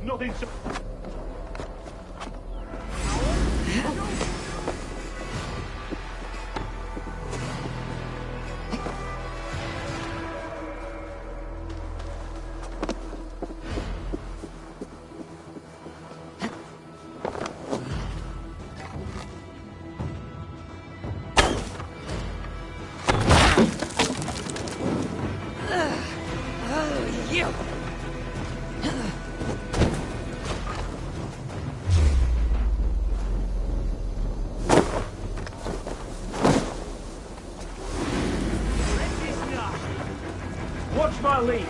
Nothing so... Watch my lead.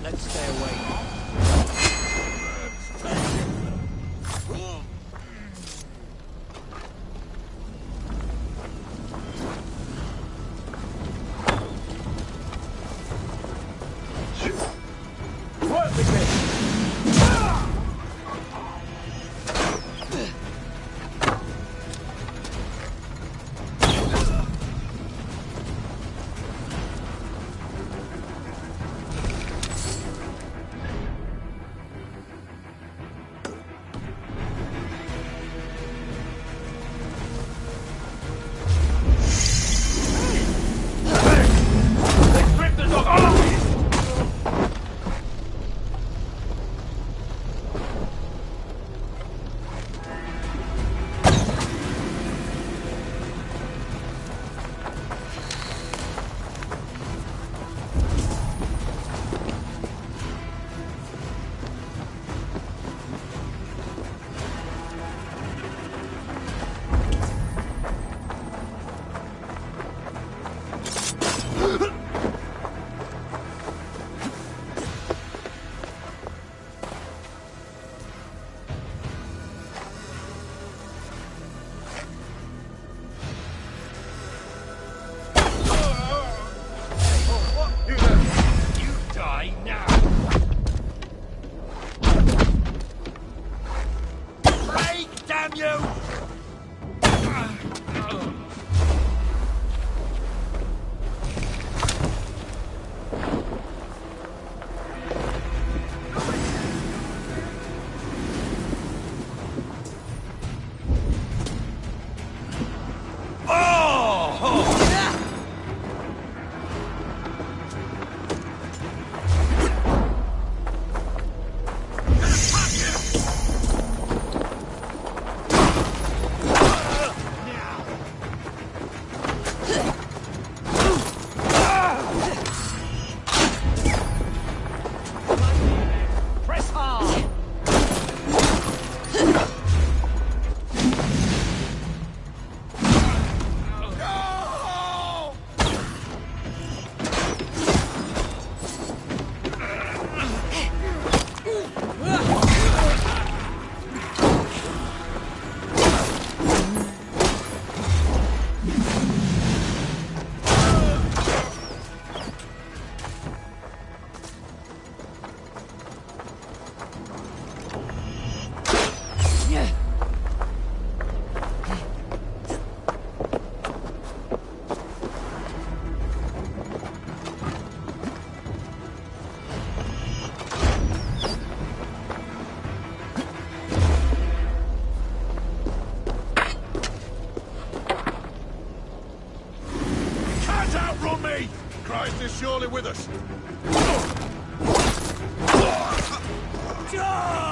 Let's stay away. Christ is surely with us. Die!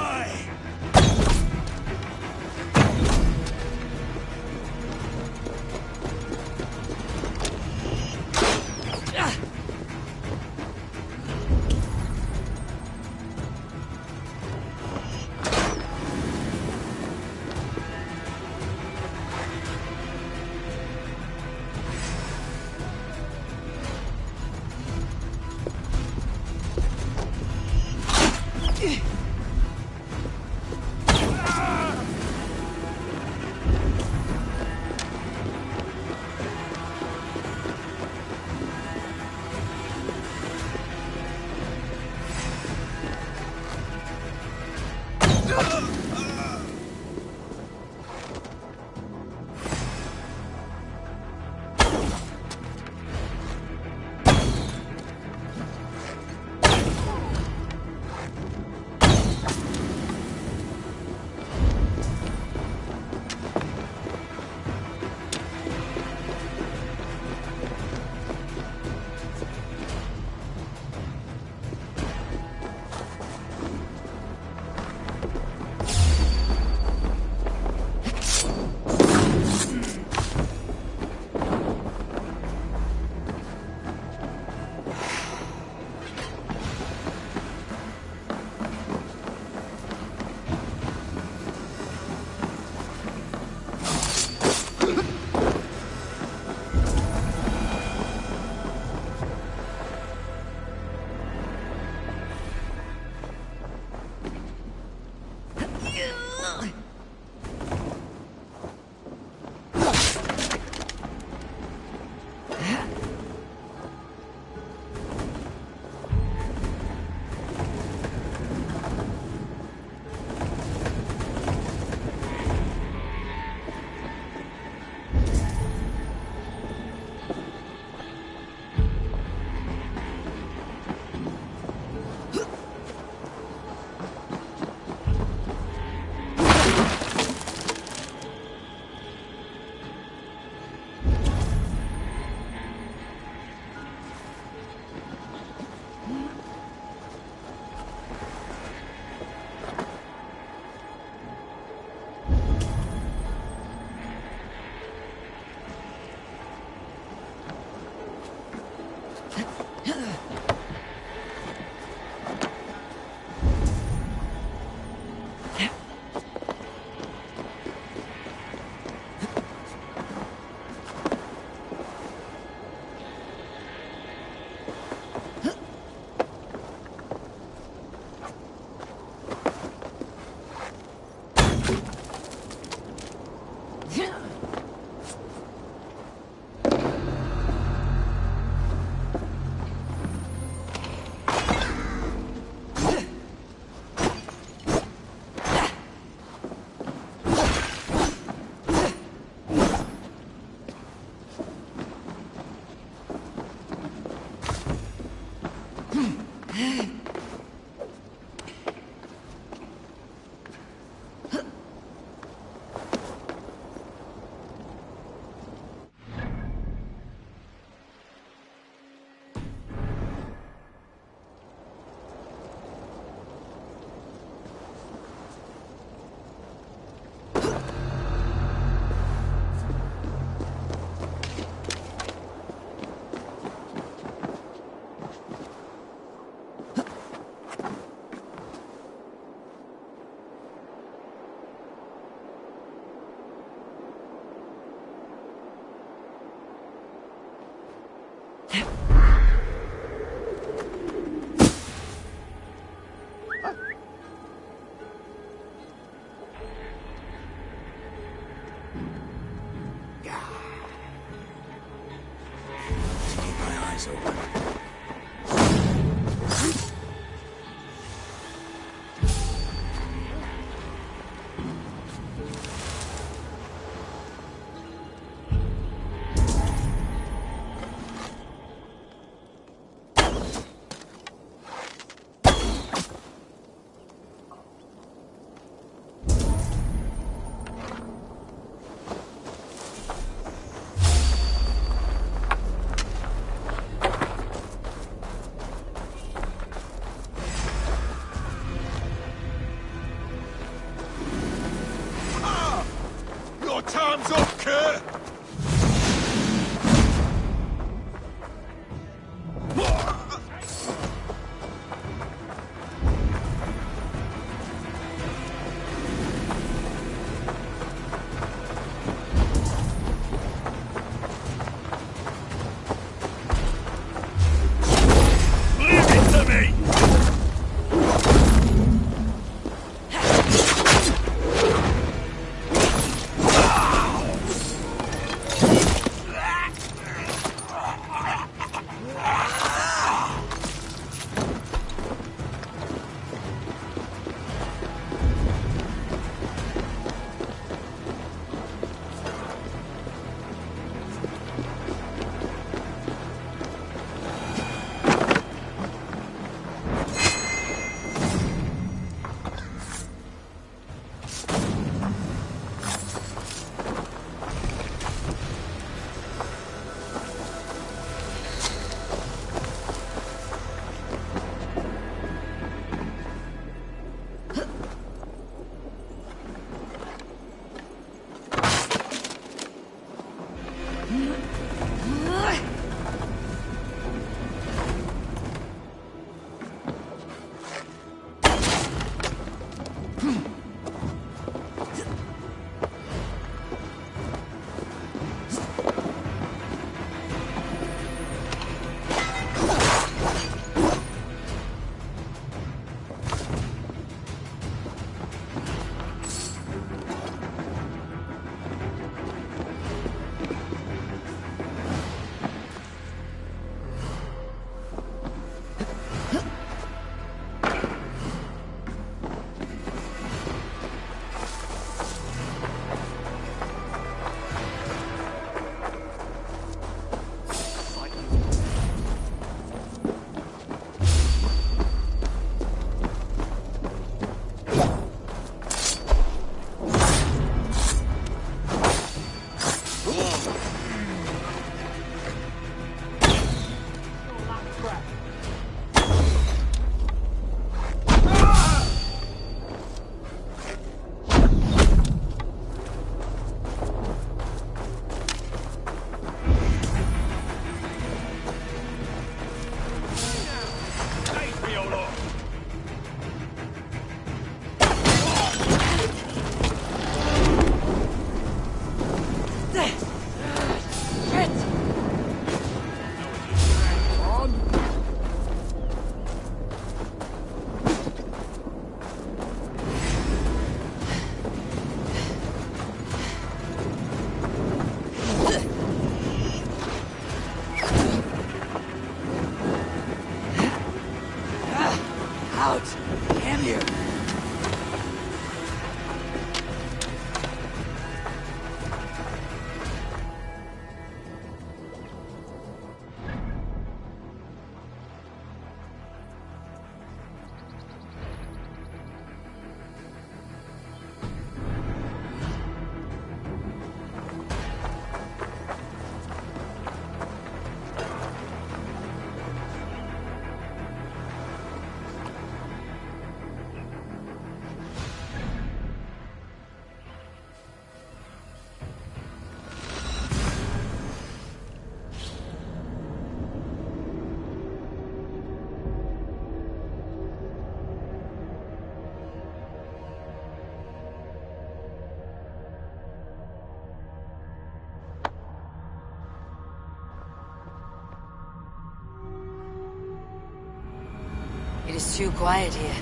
It is too quiet here.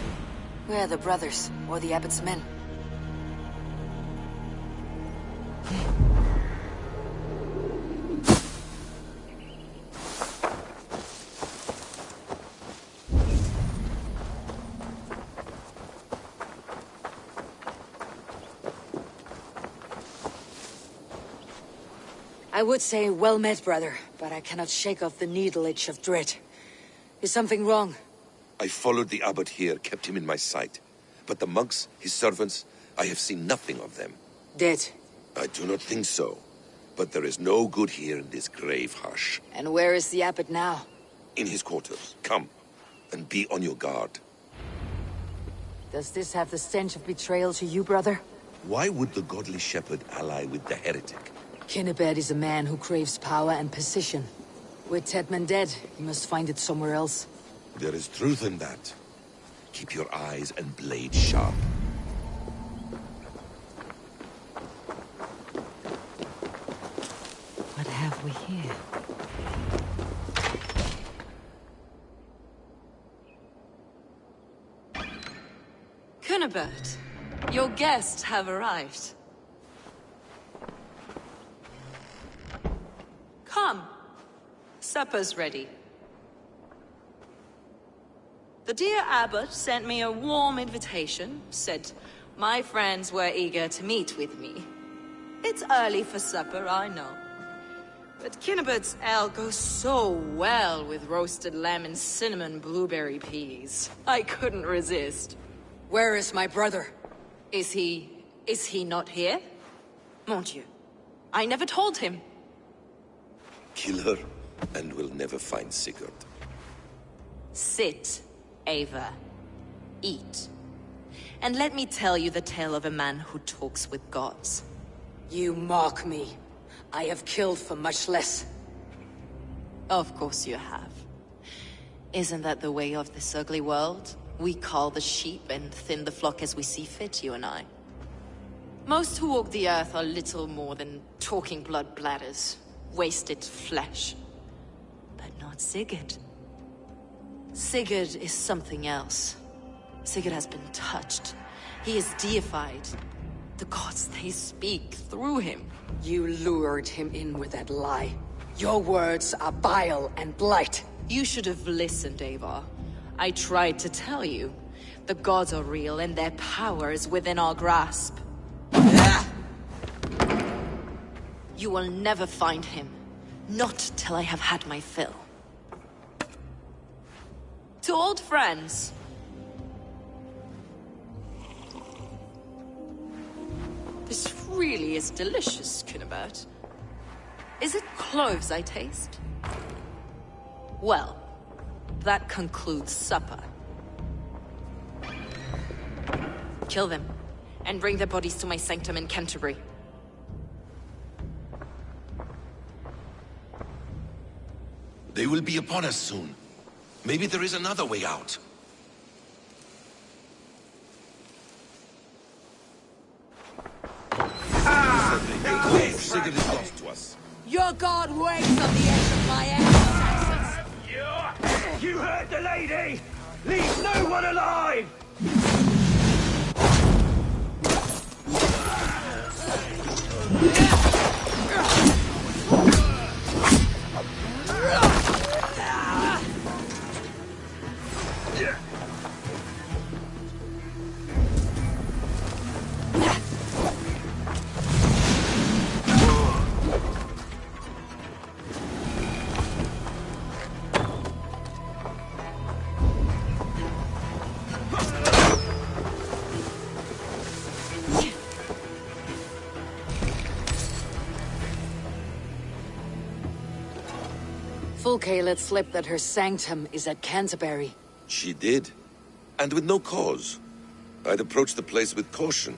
Where are the brothers, or the abbot's men? I would say well met, brother, but I cannot shake off the needle itch of dread. Is something wrong? I followed the abbot here, kept him in my sight. But the monks, his servants, I have seen nothing of them. Dead? I do not think so. But there is no good here in this grave hush. And where is the abbot now? In his quarters. Come, and be on your guard. Does this have the stench of betrayal to you, brother? Why would the godly shepherd ally with the heretic? Kinnebed is a man who craves power and position. With Tedman dead, he must find it somewhere else. There is truth in that. Keep your eyes and blade sharp. What have we here? Cunibert, your guests have arrived. Come. Supper's ready. The dear abbot sent me a warm invitation, said my friends were eager to meet with me. It's early for supper, I know. But Kinnibert's ale goes so well with roasted lamb and cinnamon blueberry peas. I couldn't resist. Where is my brother? Is he not here? Mon Dieu. I never told him. Kill her, and we'll never find Sigurd. Sit, Ava. Eat. And let me tell you the tale of a man who talks with gods. You mock me. I have killed for much less. Of course you have. Isn't that the way of this ugly world? We cull the sheep and thin the flock as we see fit, you and I. Most who walk the earth are little more than talking blood bladders, wasted flesh. But not Sigurd. Sigurd is something else. Sigurd has been touched. He is deified. The gods, they speak through him. You lured him in with that lie. Your words are bile and blight. You should have listened, Ava. I tried to tell you. The gods are real and their power is within our grasp. You will never find him. Not till I have had my fill. To old friends. This really is delicious, Kinnebert. Is it cloves I taste? Well, that concludes supper. Kill them, and bring their bodies to my sanctum in Canterbury. They will be upon us soon. Maybe there is another way out. Sigurd is lost to us. Your god waits on the edge of my ass, You heard the lady! Leave no one alive! Fulke let slip that her sanctum is at Canterbury. She did. And with no cause. I'd approach the place with caution.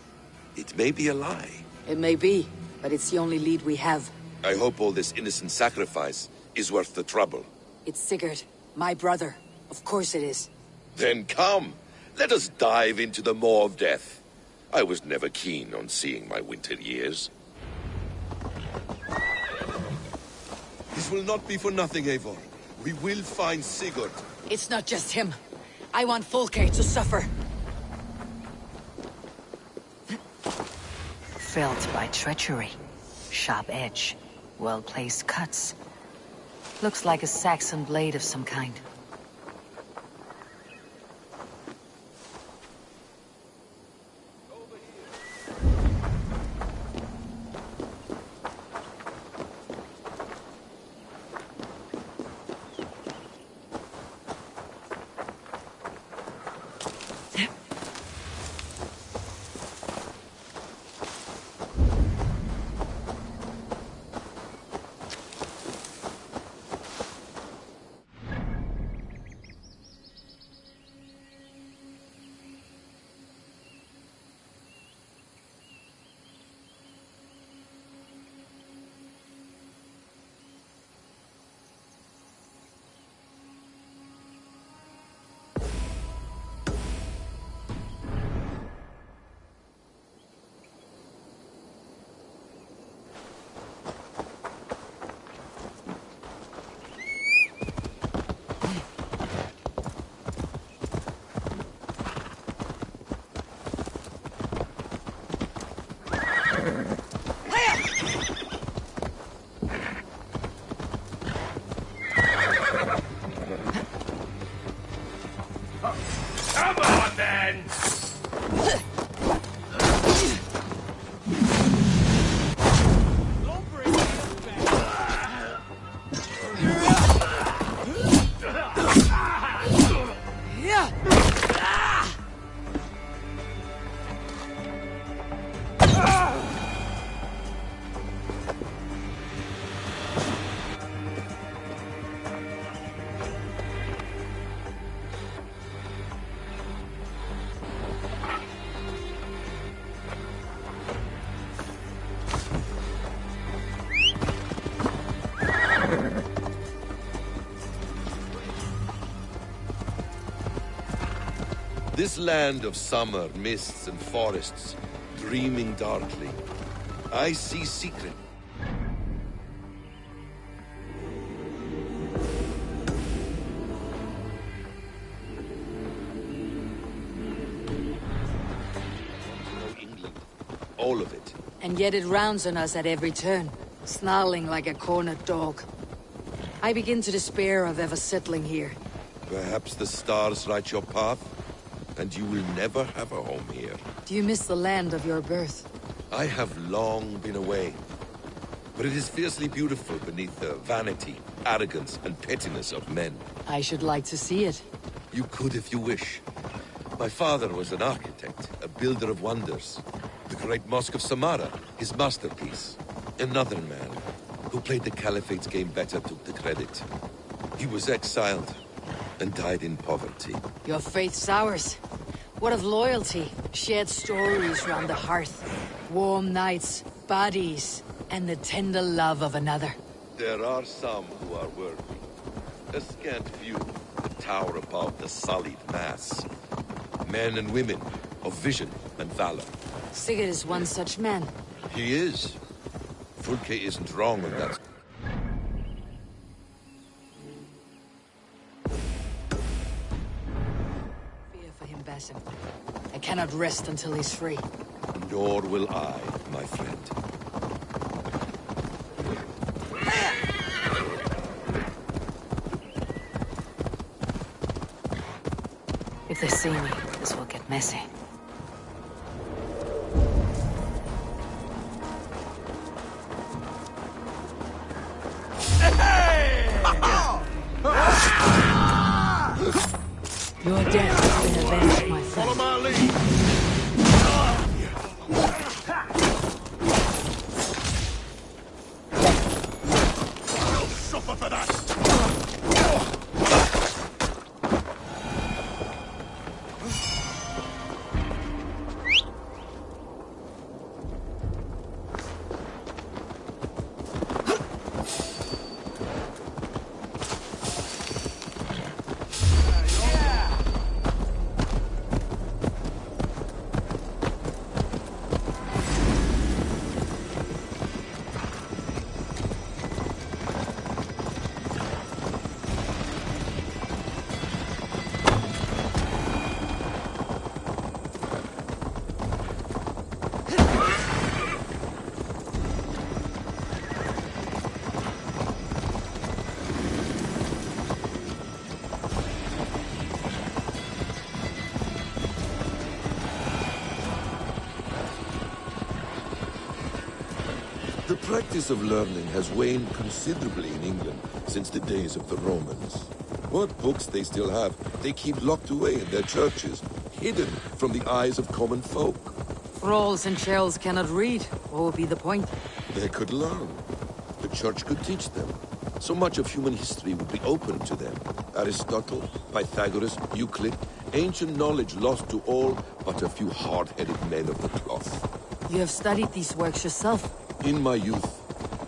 It may be a lie. It may be, but it's the only lead we have. I hope all this innocent sacrifice is worth the trouble. It's Sigurd, my brother. Of course it is. Then come, let us dive into the maw of death. I was never keen on seeing my winter years. This will not be for nothing, Eivor. We will find Sigurd. It's not just him. I want Fulke to suffer. Felled by treachery. Sharp edge. Well-placed cuts. Looks like a Saxon blade of some kind. again! This land of summer, mists and forests, dreaming darkly. I see secret. England, all of it. And yet it rounds on us at every turn, snarling like a cornered dog. I begin to despair of ever settling here. Perhaps the stars write your path, and you will never have a home here. Do you miss the land of your birth? I have long been away, but it is fiercely beautiful beneath the vanity, arrogance, and pettiness of men. I should like to see it. You could if you wish. My father was an architect, a builder of wonders. The great Mosque of Samarra, his masterpiece. Another man, who played the Caliphate's game better, took the credit. He was exiled, and died in poverty. Your faith sours. What of loyalty? Shared stories round the hearth. Warm nights, bodies, and the tender love of another. There are some who are worthy. A scant few that tower above the sullied mass. Men and women of vision and valor. Sigurd is one such man. He is. Fulke isn't wrong on that. Fear for him, Basim. I cannot rest until he's free. Nor will I, my friend. If they see me, this will get messy. Your death has been avenged, my friend. Follow my lead! You'll suffer for that! The practice of learning has waned considerably in England since the days of the Romans. What books they still have, they keep locked away in their churches, hidden from the eyes of common folk. Thralls and churls cannot read. What would be the point? They could learn. The church could teach them. So much of human history would be open to them. Aristotle, Pythagoras, Euclid, ancient knowledge lost to all but a few hard-headed men of the cloth. You have studied these works yourself. In my youth,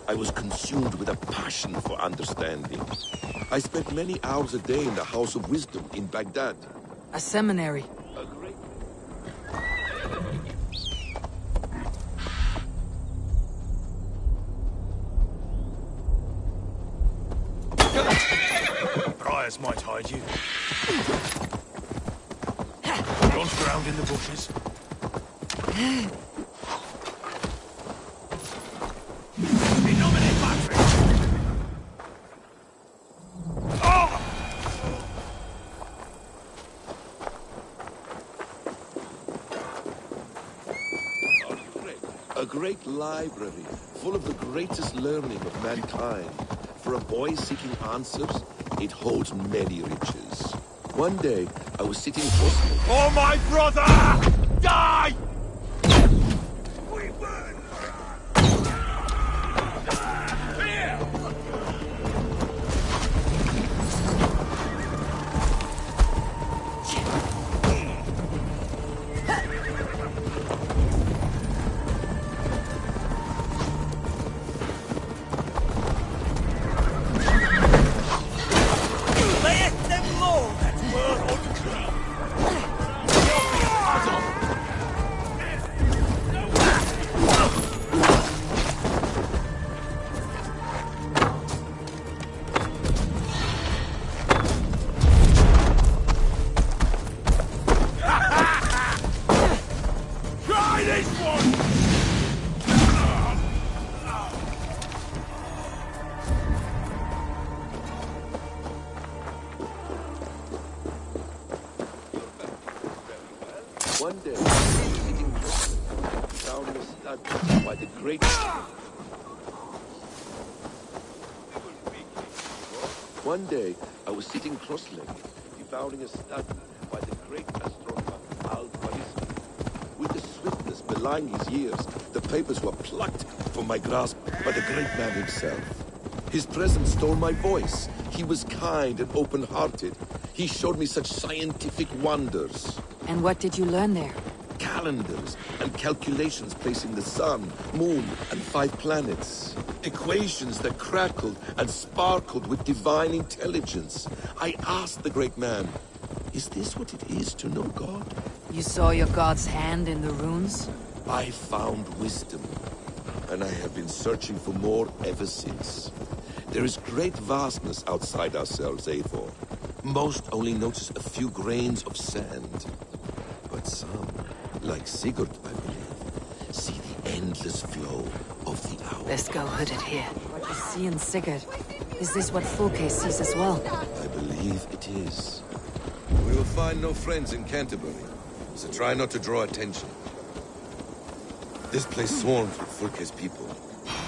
I was consumed with a passion for understanding. I spent many hours a day in the House of Wisdom in Baghdad. A seminary. A great... Briars might hide you. Don't drown in the bushes. great library, full of the greatest learning of mankind. For a boy seeking answers, it holds many riches. One day, I was sitting close. Oh, my brother! Die! We burn! Here! Layeth them low that were unclean. Try this one! One day, sitting close, found a stud by the great. One day, I was sitting cross-legged, devouring a stud by the great astronomer Al-Khwarizmi. With the swiftness belying his years, the papers were plucked from my grasp by the great man himself. His presence stole my voice. He was kind and open-hearted. He showed me such scientific wonders. And what did you learn there? Calendars and calculations placing the sun, moon, and 5 planets. Equations that crackled and sparkled with divine intelligence. I asked the great man, is this what it is to know God? You saw your god's hand in the runes? I found wisdom, and I have been searching for more ever since. There is great vastness outside ourselves, Eivor. Most only notice a few grains of sand. But some, like Sigurd, I believe, see the endless flow of the hour. Let's go hooded here. What you see in Sigurd, is this what Fulke sees as well? I believe it is. We will find no friends in Canterbury, so try not to draw attention. This place swarms with Fulke's people.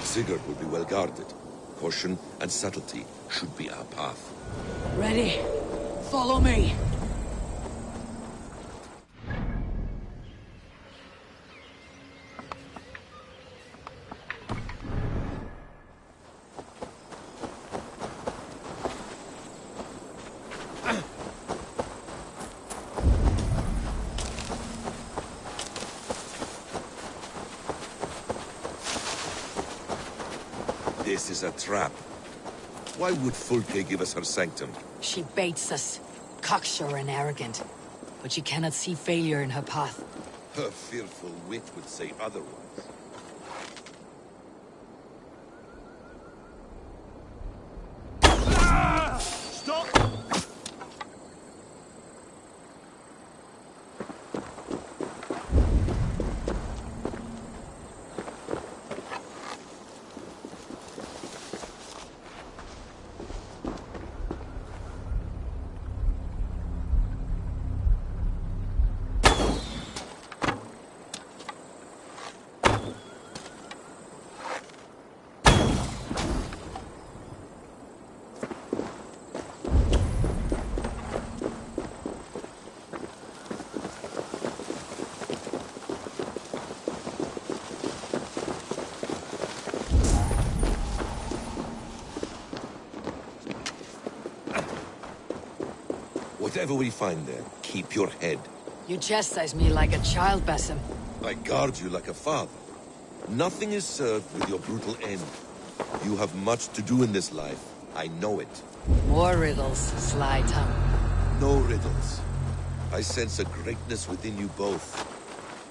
Sigurd will be well guarded. Caution and subtlety should be our path. Ready? Follow me. This is a trap. Why would Fulke give us her sanctum? She baits us, cocksure and arrogant. But she cannot see failure in her path. Her fearful wit would say otherwise. Stop! Whatever we find there, keep your head. You chastise me like a child, Basim. I guard you like a father. Nothing is served with your brutal end. You have much to do in this life. I know it. More riddles, sly tongue. No riddles. I sense a greatness within you both.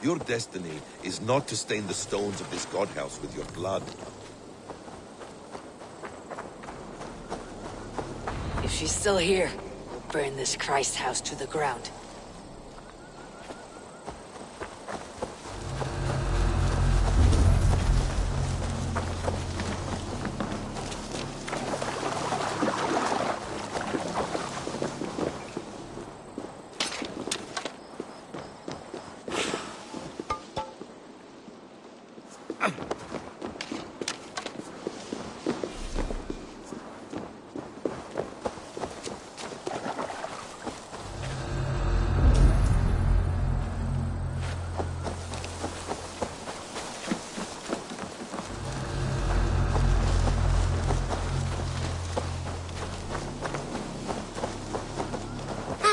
Your destiny is not to stain the stones of this godhouse with your blood. If she's still here, we'll burn this Christ house to the ground.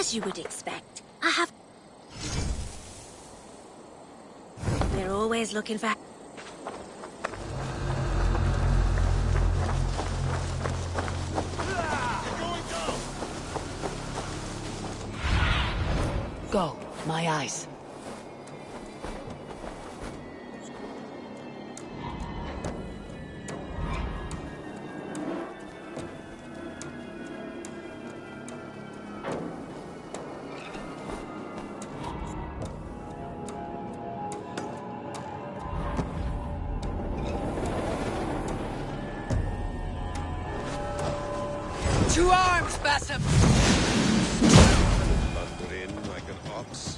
As you would expect, I have... We're always looking for... Go, my eyes. To arms, Bassam! Thunder in like an ox.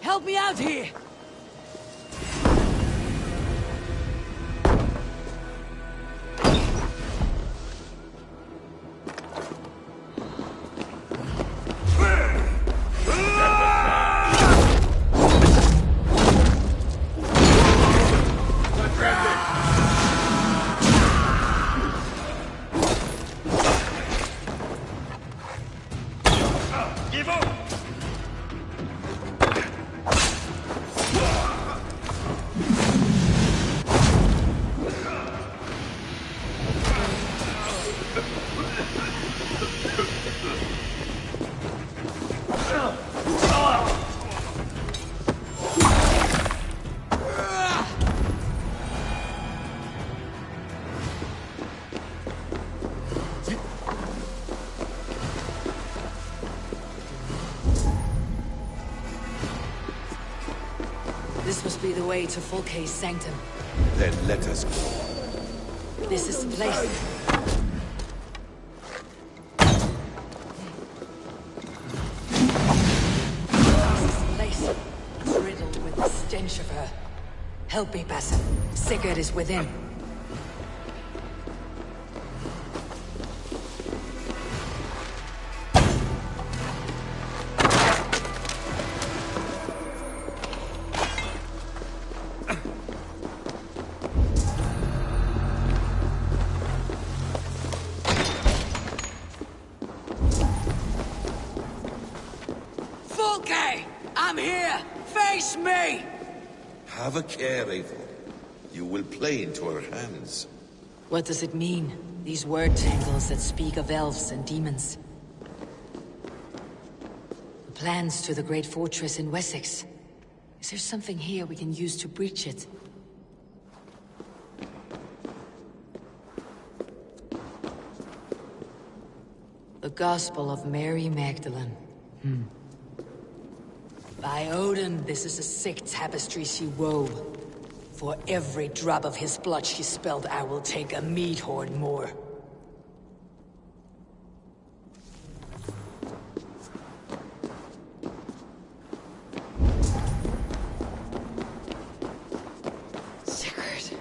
Help me out here! Give up! This must be the way to Fulke's sanctum. Then let us go. This is the place. This is the place. Riddled with the stench of her. Help me, Bassam. Sigurd is within. Fulke! I'm here! Face me! Have a care, Eivor. You will play into our hands. What does it mean? These word tangles that speak of elves and demons. The plans to the great fortress in Wessex. Is there something here we can use to breach it? The Gospel of Mary Magdalene. By Odin, this is a sick tapestry she wove. For every drop of his blood she spilled, I will take a meat horn more. Sigurd.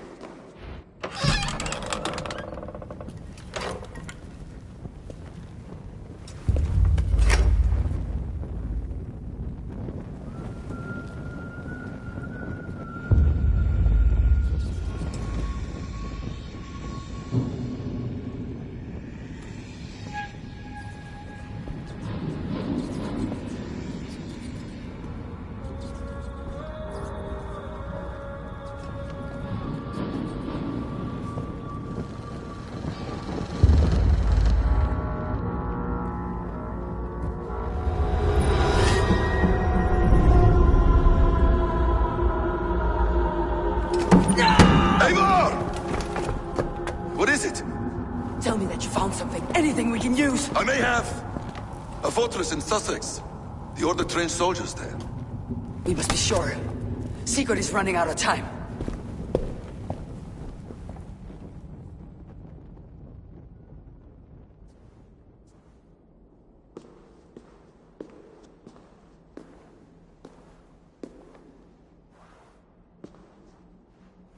can use. I may have. A fortress in Sussex. The Order trained soldiers there. We must be sure. Sigurd is running out of time.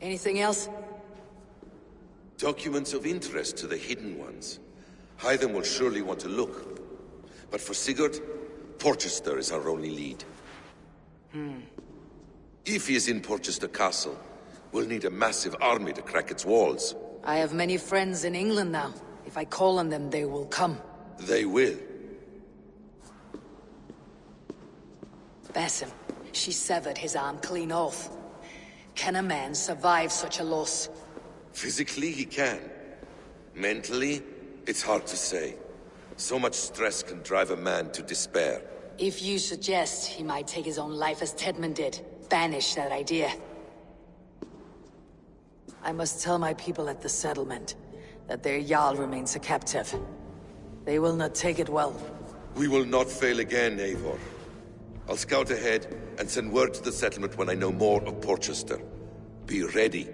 Anything else? Documents of interest to the Hidden Ones. Hyden will surely want to look. But for Sigurd, Porchester is our only lead. If he is in Porchester Castle, we'll need a massive army to crack its walls. I have many friends in England now. If I call on them, they will come. They will. Basim, she severed his arm clean off. Can a man survive such a loss? Physically, he can. Mentally, it's hard to say. So much stress can drive a man to despair. If you suggest he might take his own life as Tedman did, banish that idea. I must tell my people at the settlement that their Jarl remains a captive. They will not take it well. We will not fail again, Eivor. I'll scout ahead and send word to the settlement when I know more of Porchester. Be ready.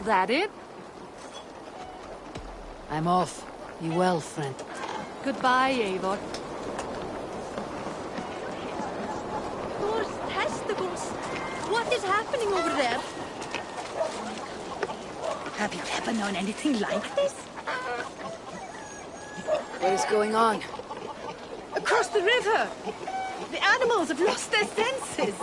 That it? I'm off. Be well, friend. Goodbye, Eivor. Thor's testicles! What is happening over there? Have you ever known anything like this? What is going on? Across the river! The animals have lost their senses!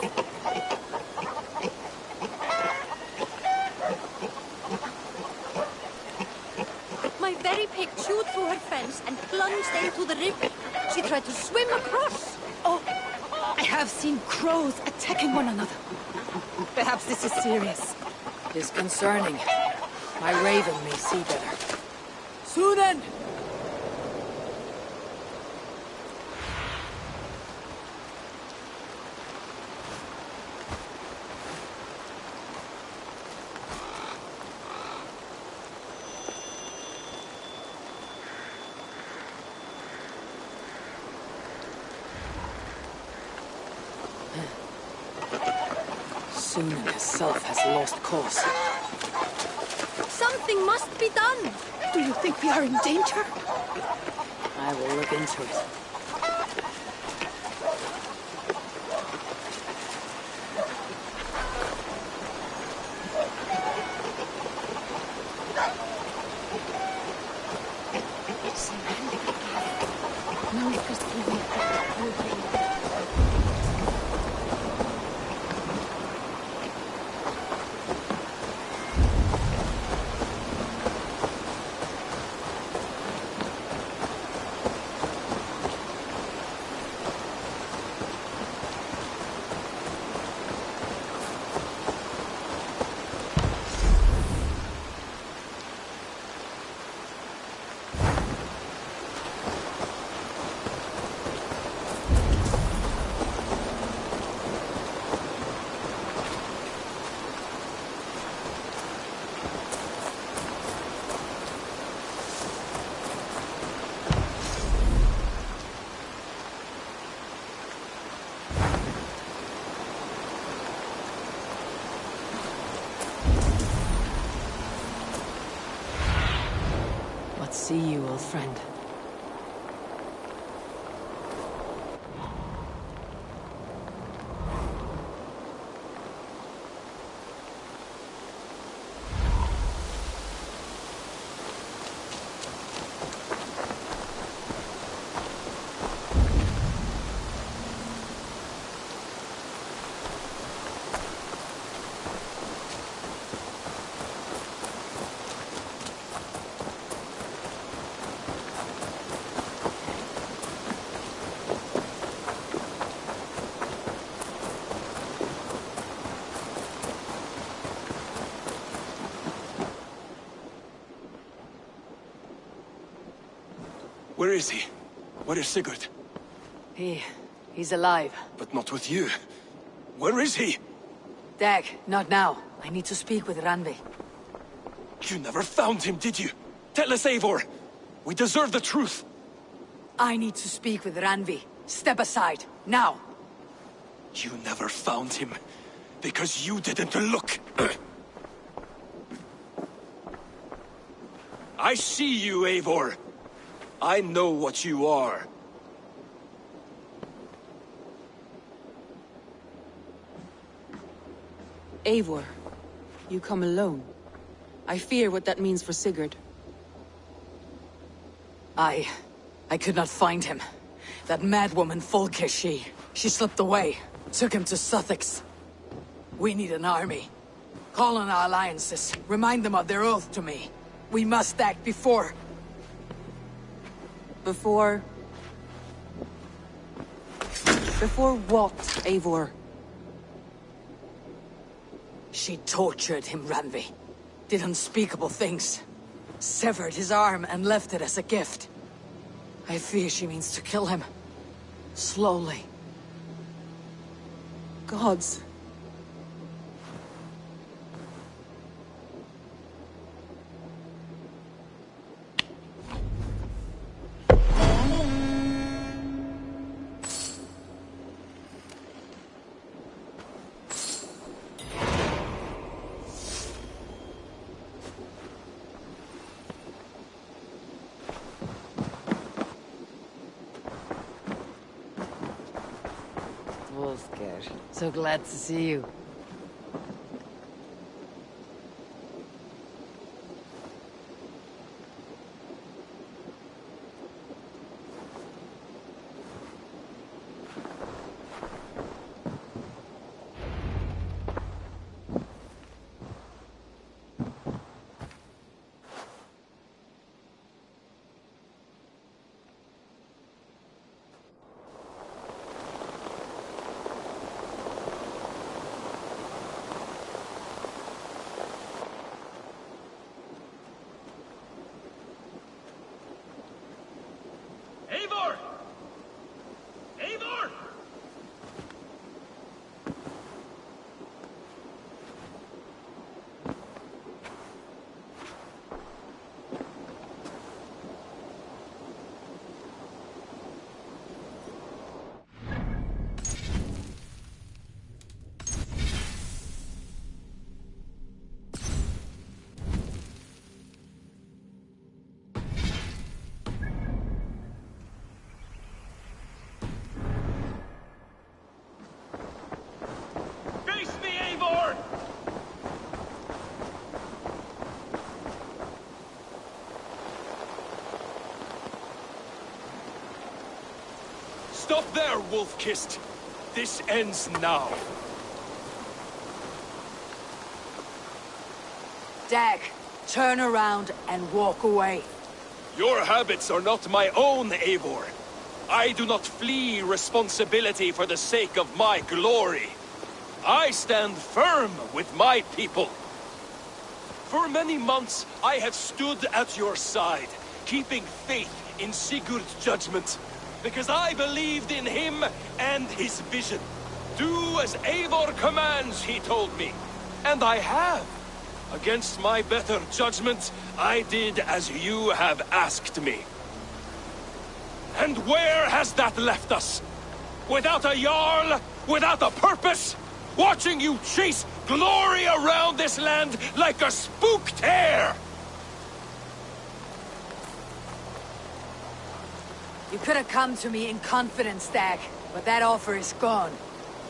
My berry pig chewed through her fence and plunged into the river. She tried to swim across. Oh, I have seen crows attacking one another. Perhaps this is serious. Disconcerting. My raven may see better. Sunan! Sunan herself has lost course. Something must be done. Do you think we are in danger? I will look into it. see you, old friend. Where is he? Where is Sigurd? He's alive. But not with you. Where is he? Dag, not now. I need to speak with Randvi. You never found him, did you? Tell us, Eivor. We deserve the truth. I need to speak with Randvi. Step aside, now. You never found him, because you didn't look. I see you, Eivor. I know what you are. Eivor, you come alone. I fear what that means for Sigurd. I could not find him. That madwoman Folke, she slipped away. Took him to Sussex. We need an army. Call on our alliances. Remind them of their oath to me. We must act before... Before what, Eivor? She tortured him, Randvi. Did unspeakable things. Severed his arm and left it as a gift. I fear she means to kill him. Slowly. Gods. Wolfgar, so glad to see you. Eivor! Eivor! Face me, Eivor! Stop there, Wolf-Kissed. This ends now. Dag, turn around and walk away. Your habits are not my own, Eivor. I do not flee responsibility for the sake of my glory. I stand firm with my people. For many months, I have stood at your side, keeping faith in Sigurd's judgment, because I believed in him and his vision. Do as Eivor commands, he told me. And I have. Against my better judgment, I did as you have asked me. And where has that left us? Without a Jarl? Without a purpose? Watching you chase glory around this land like a spooked hare! You could have come to me in confidence, Dag, but that offer is gone.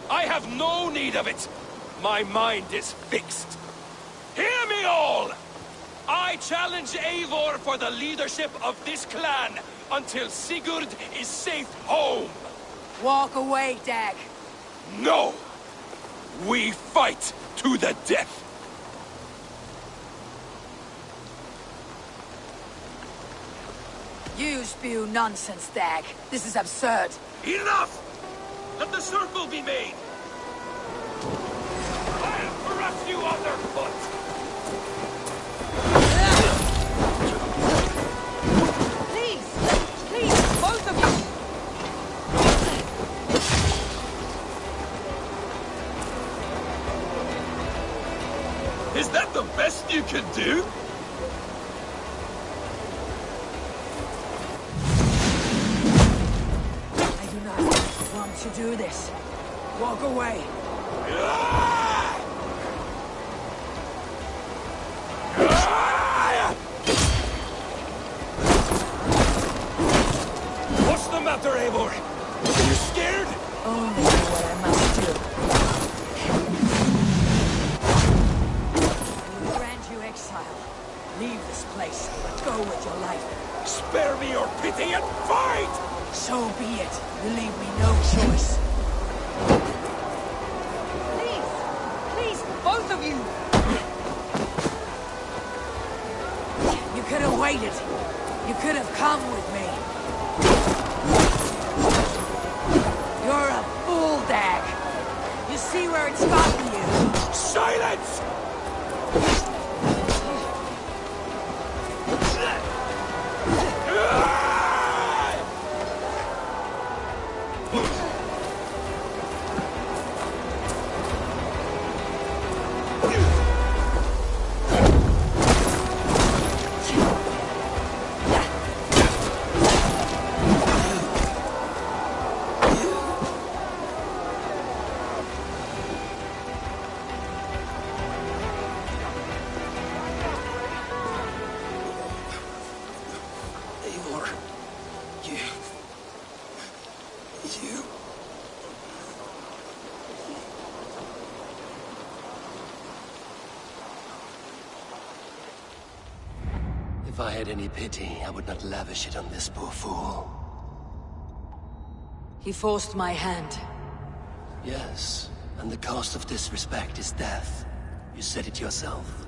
I have no need of it. My mind is fixed. Hear me all! I challenge Eivor for the leadership of this clan until Sigurd is safe home. Walk away, Dag. No! We fight to the death! You spew nonsense, Dag. This is absurd. Enough! Let the circle be made! I'll crush you underfoot! Please! Please, both of you! Is that the best you can do? I do not want to do this. Walk away. What's the matter, Eivor? Are you scared? Only do what I must do. I will grant you exile. Leave this place, but go with your life. Spare me your pity and fight! So be it. You leave me no choice. Please! Please, both of you! You could have waited. You could have come with me. You're a fool, Dag. You see where it's gotten you. Silence! Eivor, you... If I had any pity, I would not lavish it on this poor fool. He forced my hand. Yes, and the cost of disrespect is death. You said it yourself.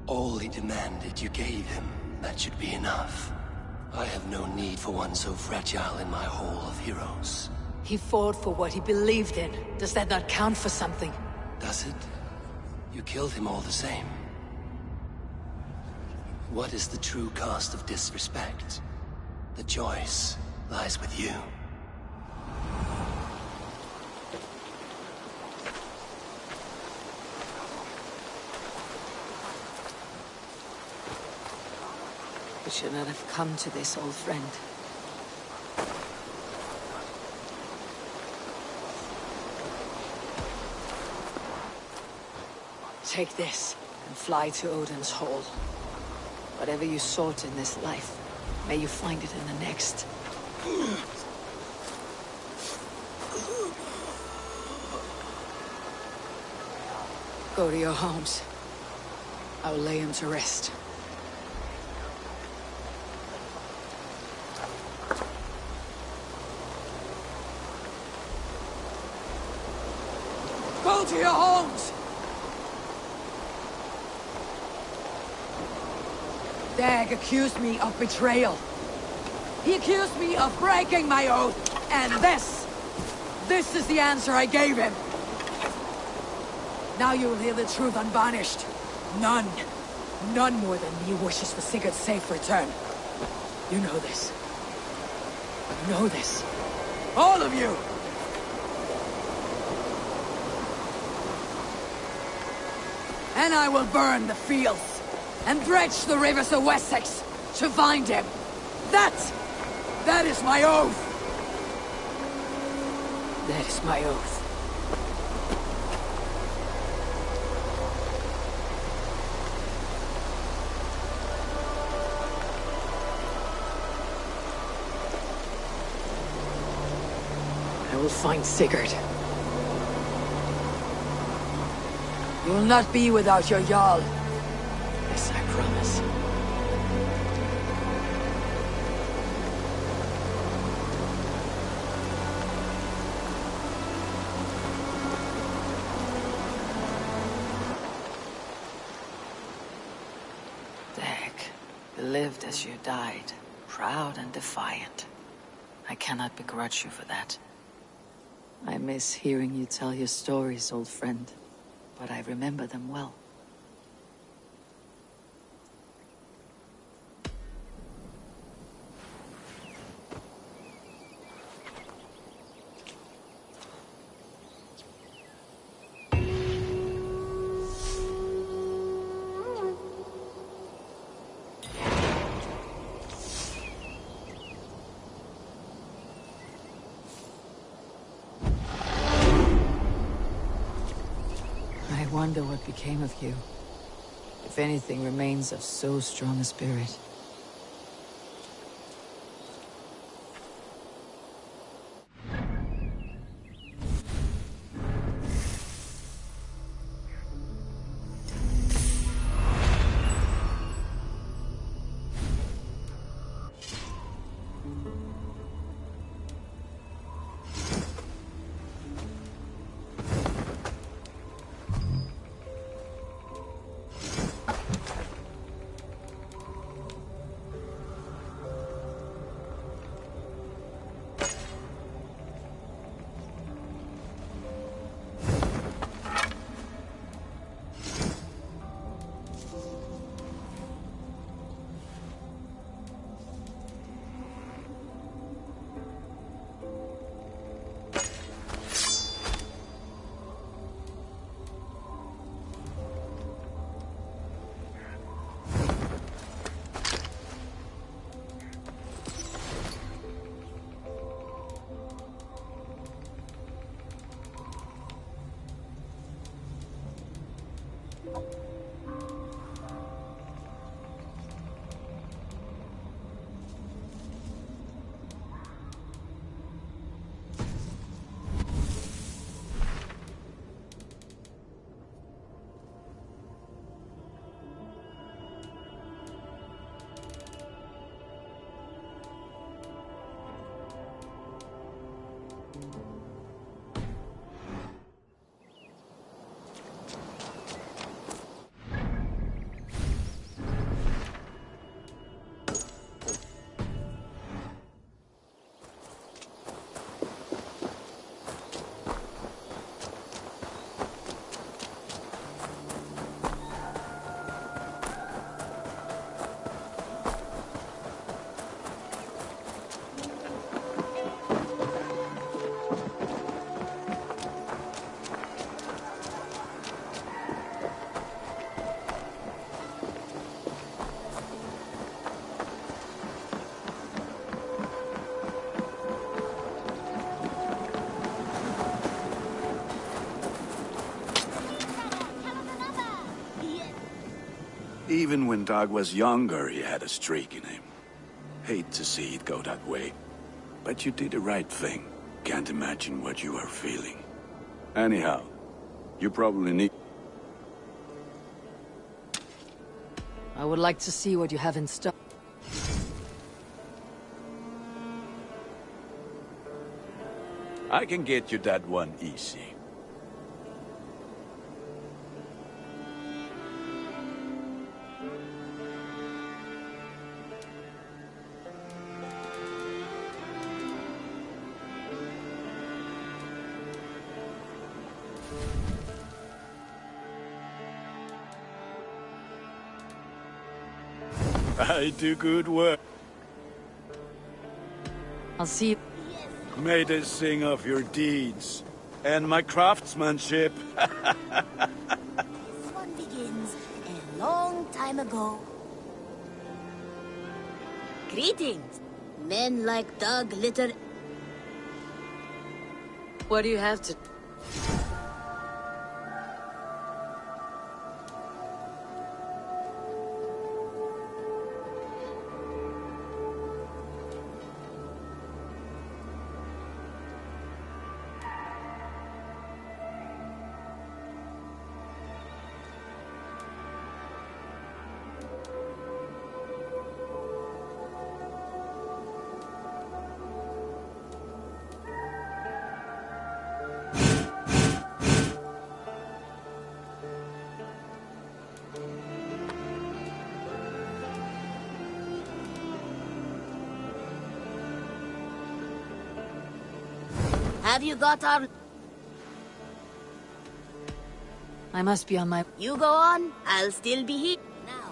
All he demanded, you gave him. That should be enough. I have no need for one so fragile in my hall of heroes. He fought for what he believed in. Does that not count for something? Does it? You killed him all the same. What is the true cost of disrespect? The choice lies with you. We should not have come to this, old friend. Take this and fly to Odin's Hall. Whatever you sought in this life, may you find it in the next. Go to your homes. I will lay him to rest. Go to your homes! Dag accused me of betrayal. He accused me of breaking my oath, and this is the answer I gave him. Now you will hear the truth unvarnished. None more than me wishes for Sigurd's safe return. You know this. You know this. All of you! And I will burn the fields, and dredge the rivers of Wessex to find him. That is my oath! That is my oath. will find Sigurd. You will not be without your Jarl. This I promise. You lived as you died, proud and defiant. I cannot begrudge you for that. I miss hearing you tell your stories, old friend. But I remember them well. I wonder what became of you. If anything remains of so strong a spirit. Even when Dag was younger, he had a streak in him. Hate to see it go that way. But you did the right thing. Can't imagine what you are feeling. Anyhow, you probably need... I would like to see what you have in stock. I can get you that one easy. I do good work. I'll see you. May they sing of your deeds and my craftsmanship. This one begins a long time ago. Greetings. Men like Doug litter. What do you have to... Have you got our... I must be on my... You go on, I'll still be here. Now,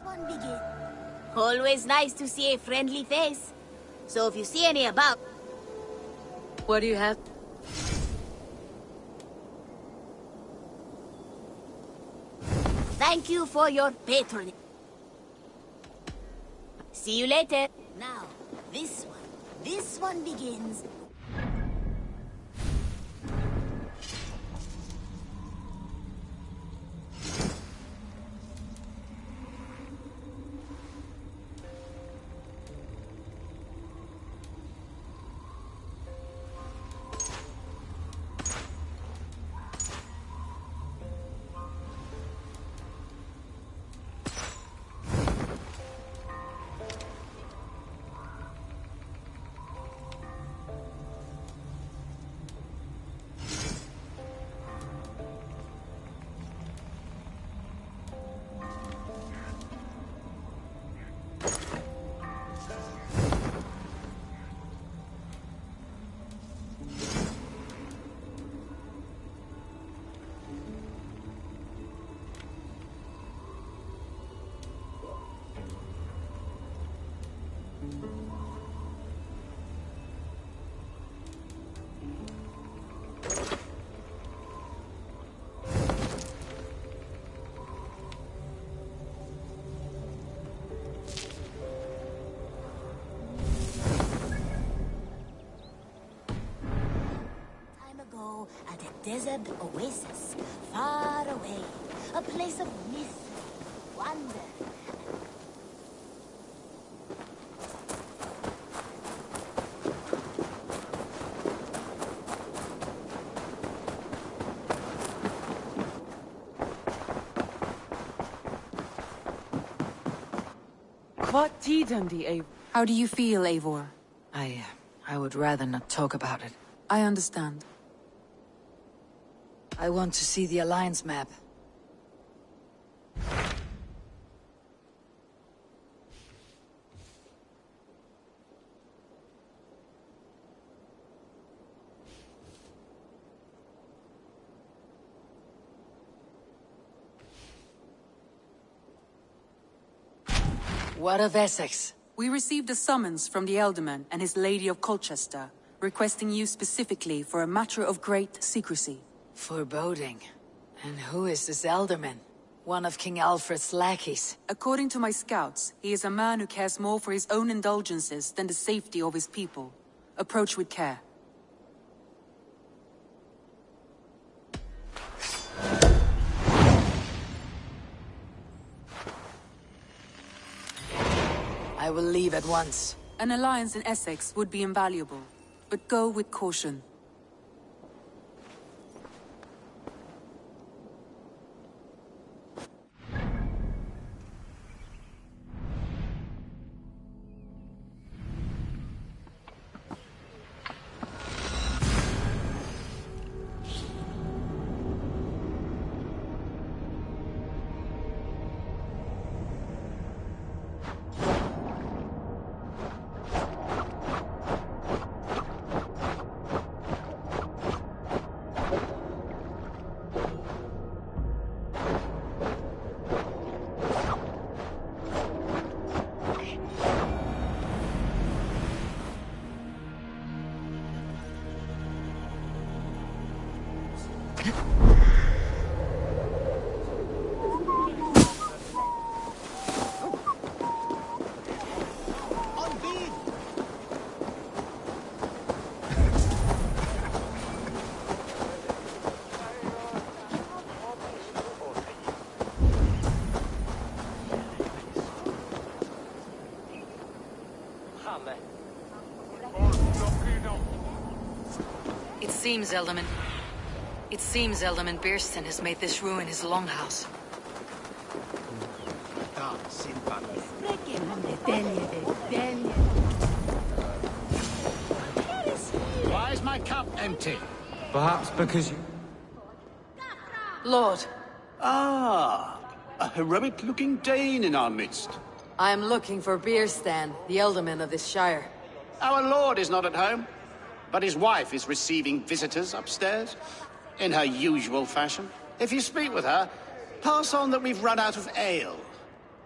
one begin. Always nice to see a friendly face. So if you see any about... What do you have? Thank you for your patronage. See you later. Now, this one. This one begins. At a desert oasis, far away, a place of mystery, wonder. How do you feel, Eivor? I would rather not talk about it. I understand. I want to see the Alliance map. What of Essex? We received a summons from the Elderman and his Lady of Colchester, requesting you specifically for a matter of great secrecy. Foreboding. And who is this Elderman? One of King Alfred's lackeys. According to my scouts, he is a man who cares more for his own indulgences than the safety of his people. Approach with care. I will leave at once. An alliance in Essex would be invaluable, but go with caution. It seems Elderman Beerston has made this ruin his longhouse. Why is my cup empty? Perhaps because you... Lord, Ah, a heroic-looking Dane in our midst. I am looking for Beerstan, the Elderman of this shire. Our lord is not at home, but his wife is receiving visitors upstairs, in her usual fashion. If you speak with her, pass on that we've run out of ale.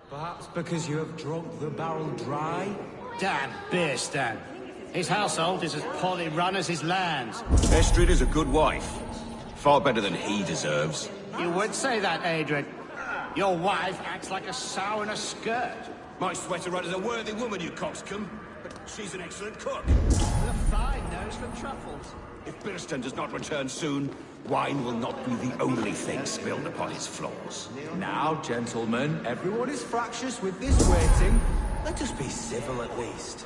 Perhaps because you have drunk the barrel dry? Damn Beerstan. His household is as poorly run as his lands. Estrid is a good wife. Far better than he deserves. You would say that, Adrian. Your wife acts like a sow in a skirt. My sweater run is a worthy woman, you coxcomb. But she's an excellent cook. With a fine nose for truffles. If Birston does not return soon, wine will not be the only thing spilled upon his floors. Now, gentlemen, everyone is fractious with this waiting. Let us be civil at least.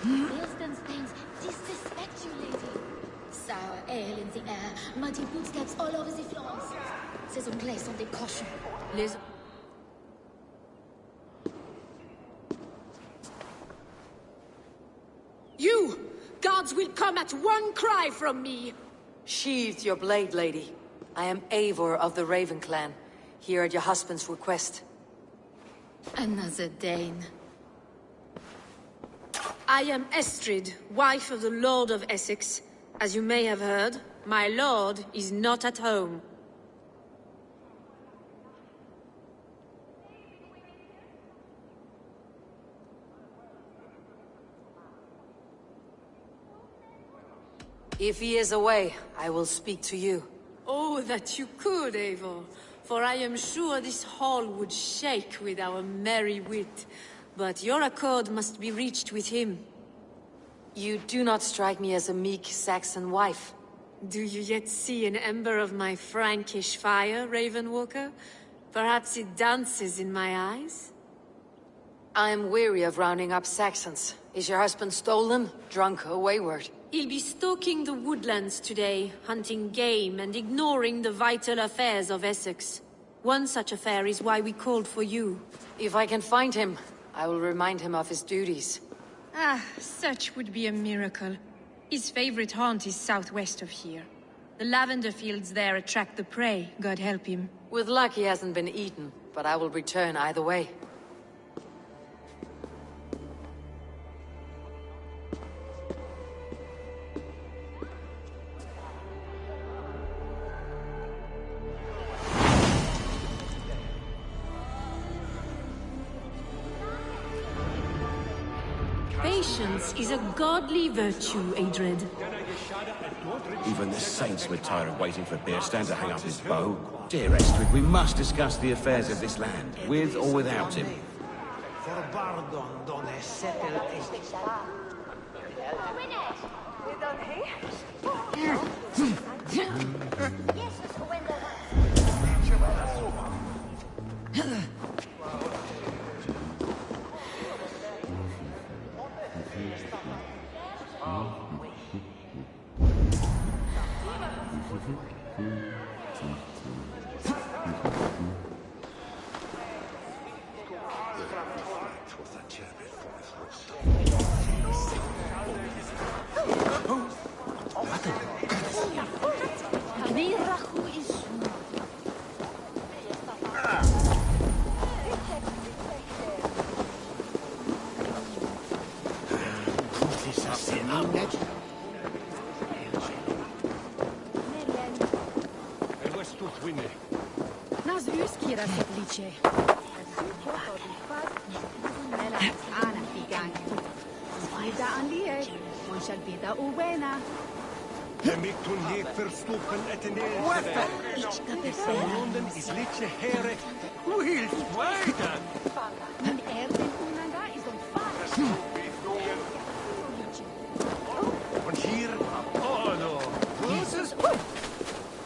Milston's things disrespect you, lady. Sour ale in the air, muddy footsteps all over the floors. Ces Anglais sont des cochons. Les... You! Guards will come at one cry from me! Sheathe your blade, lady. I am Eivor of the Raven clan, here at your husband's request. Another Dane. I am Estrid, wife of the Lord of Essex. As you may have heard, my lord is not at home. If he is away, I will speak to you. Oh, that you could, Eivor. For I am sure this hall would shake with our merry wit. But your accord must be reached with him. You do not strike me as a meek Saxon wife. Do you yet see an ember of my Frankish fire, Ravenwalker? Perhaps it dances in my eyes? I am weary of rounding up Saxons. Is your husband stolen, drunk, or wayward? He'll be stalking the woodlands today, hunting game and ignoring the vital affairs of Essex. One such affair is why we called for you. If I can find him, I will remind him of his duties. Ah, such would be a miracle. His favorite haunt is southwest of here. The lavender fields there attract the prey, God help him. With luck he hasn't been eaten, but I will return either way. Patience is a godly virtue, Adred. Even the saints were tired of waiting for Bearstan to hang up his bow. Dear Estrid, we must discuss the affairs of this land, with or without him.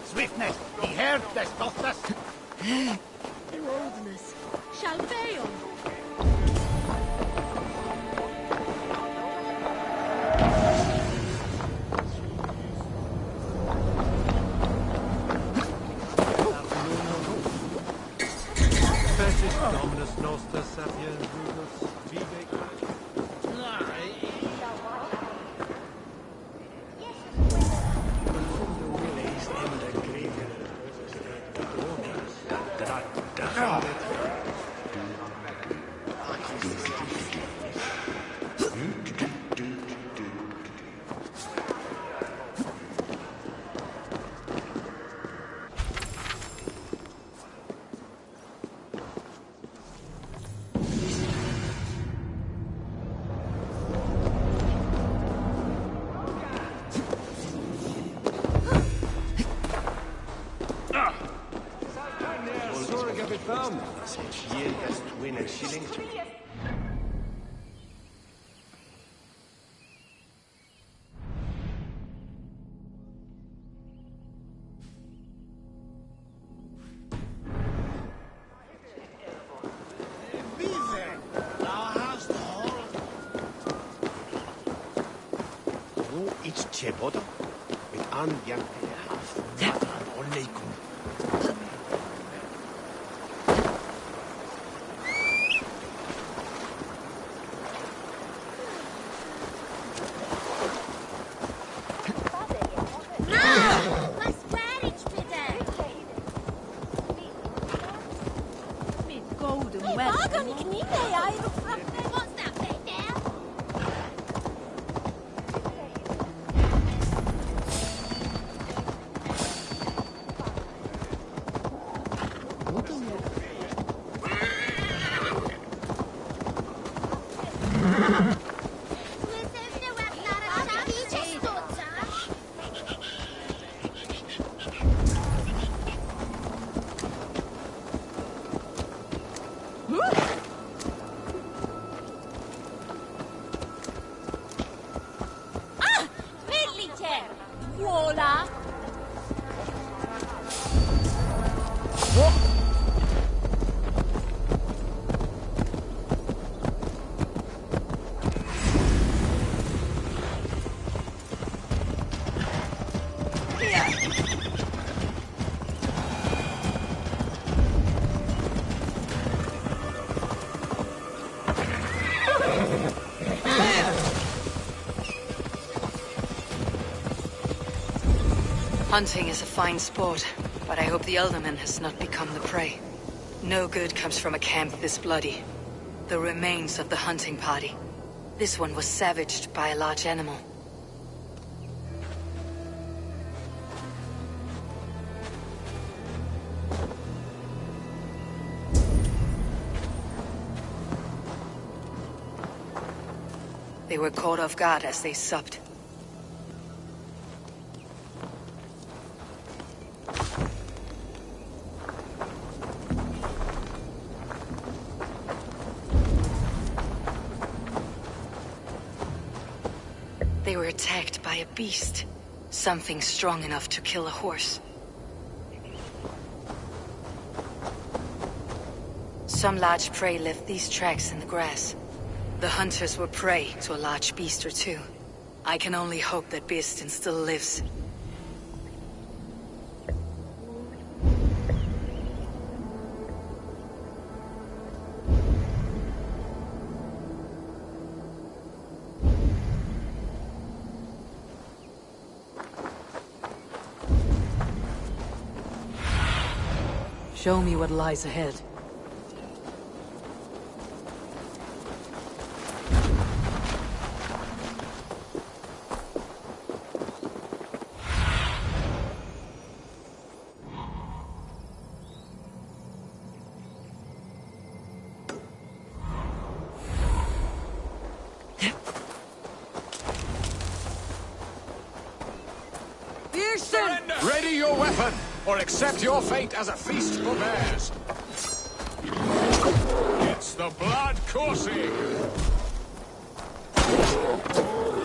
Swiftness, die Herd des Tochters. Boldness shall fail. Dominus noster sapiens rudus vive. Cheboda mit Anjan Oleikum. Hunting is a fine sport, but I hope the Elderman has not become the prey. No good comes from a camp this bloody. The remains of the hunting party. This one was savaged by a large animal. They were caught off guard as they supped. They were attacked by a beast. Something strong enough to kill a horse. Some large prey left these tracks in the grass. The hunters were prey to a large beast or two. I can only hope that Birsten still lives. Show me what lies ahead. Ready your weapon, or accept your fate as a feast for bears. It's the blood coursing.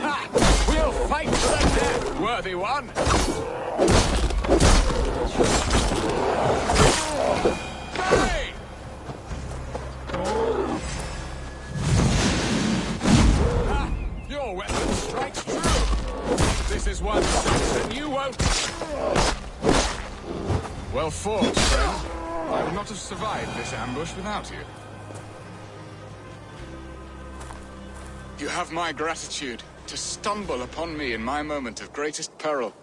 Ha! We'll fight to the death, worthy one. Hey! Ha! Your weapon strikes true. This is one Saxon you won't. Well fought, friend. I would not have survived this ambush without you. You have my gratitude to stumble upon me in my moment of greatest peril.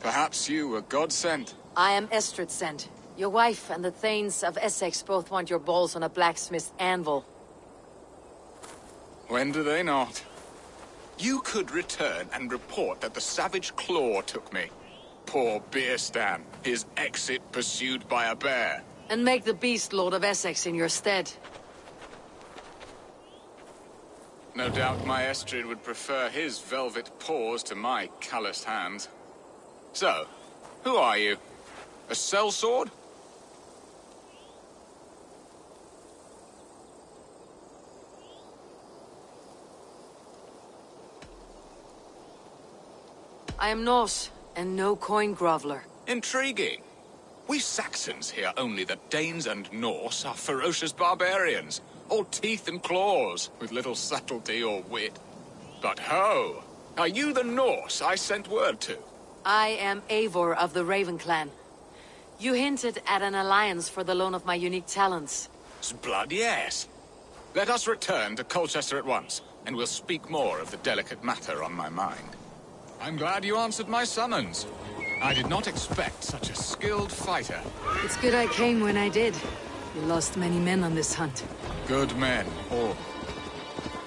Perhaps you were God sent. I am Estrid sent. Your wife and the Thanes of Essex both want your balls on a blacksmith's anvil. When do they not? You could return and report that the savage claw took me. Poor Birsten, his exit pursued by a bear. And make the beast Lord of Essex in your stead. No doubt my Estrid would prefer his velvet paws to my calloused hands. So, who are you? A sellsword? I am Norse, and no coin groveler. Intriguing. We Saxons hear only that Danes and Norse are ferocious barbarians, all teeth and claws, with little subtlety or wit. But ho! Are you the Norse I sent word to? I am Eivor of the Raven Clan. You hinted at an alliance for the loan of my unique talents. Blood, yes. Let us return to Colchester at once, and we'll speak more of the delicate matter on my mind. I'm glad you answered my summons. I did not expect such a skilled fighter. It's good I came when I did. You lost many men on this hunt. Good men, all.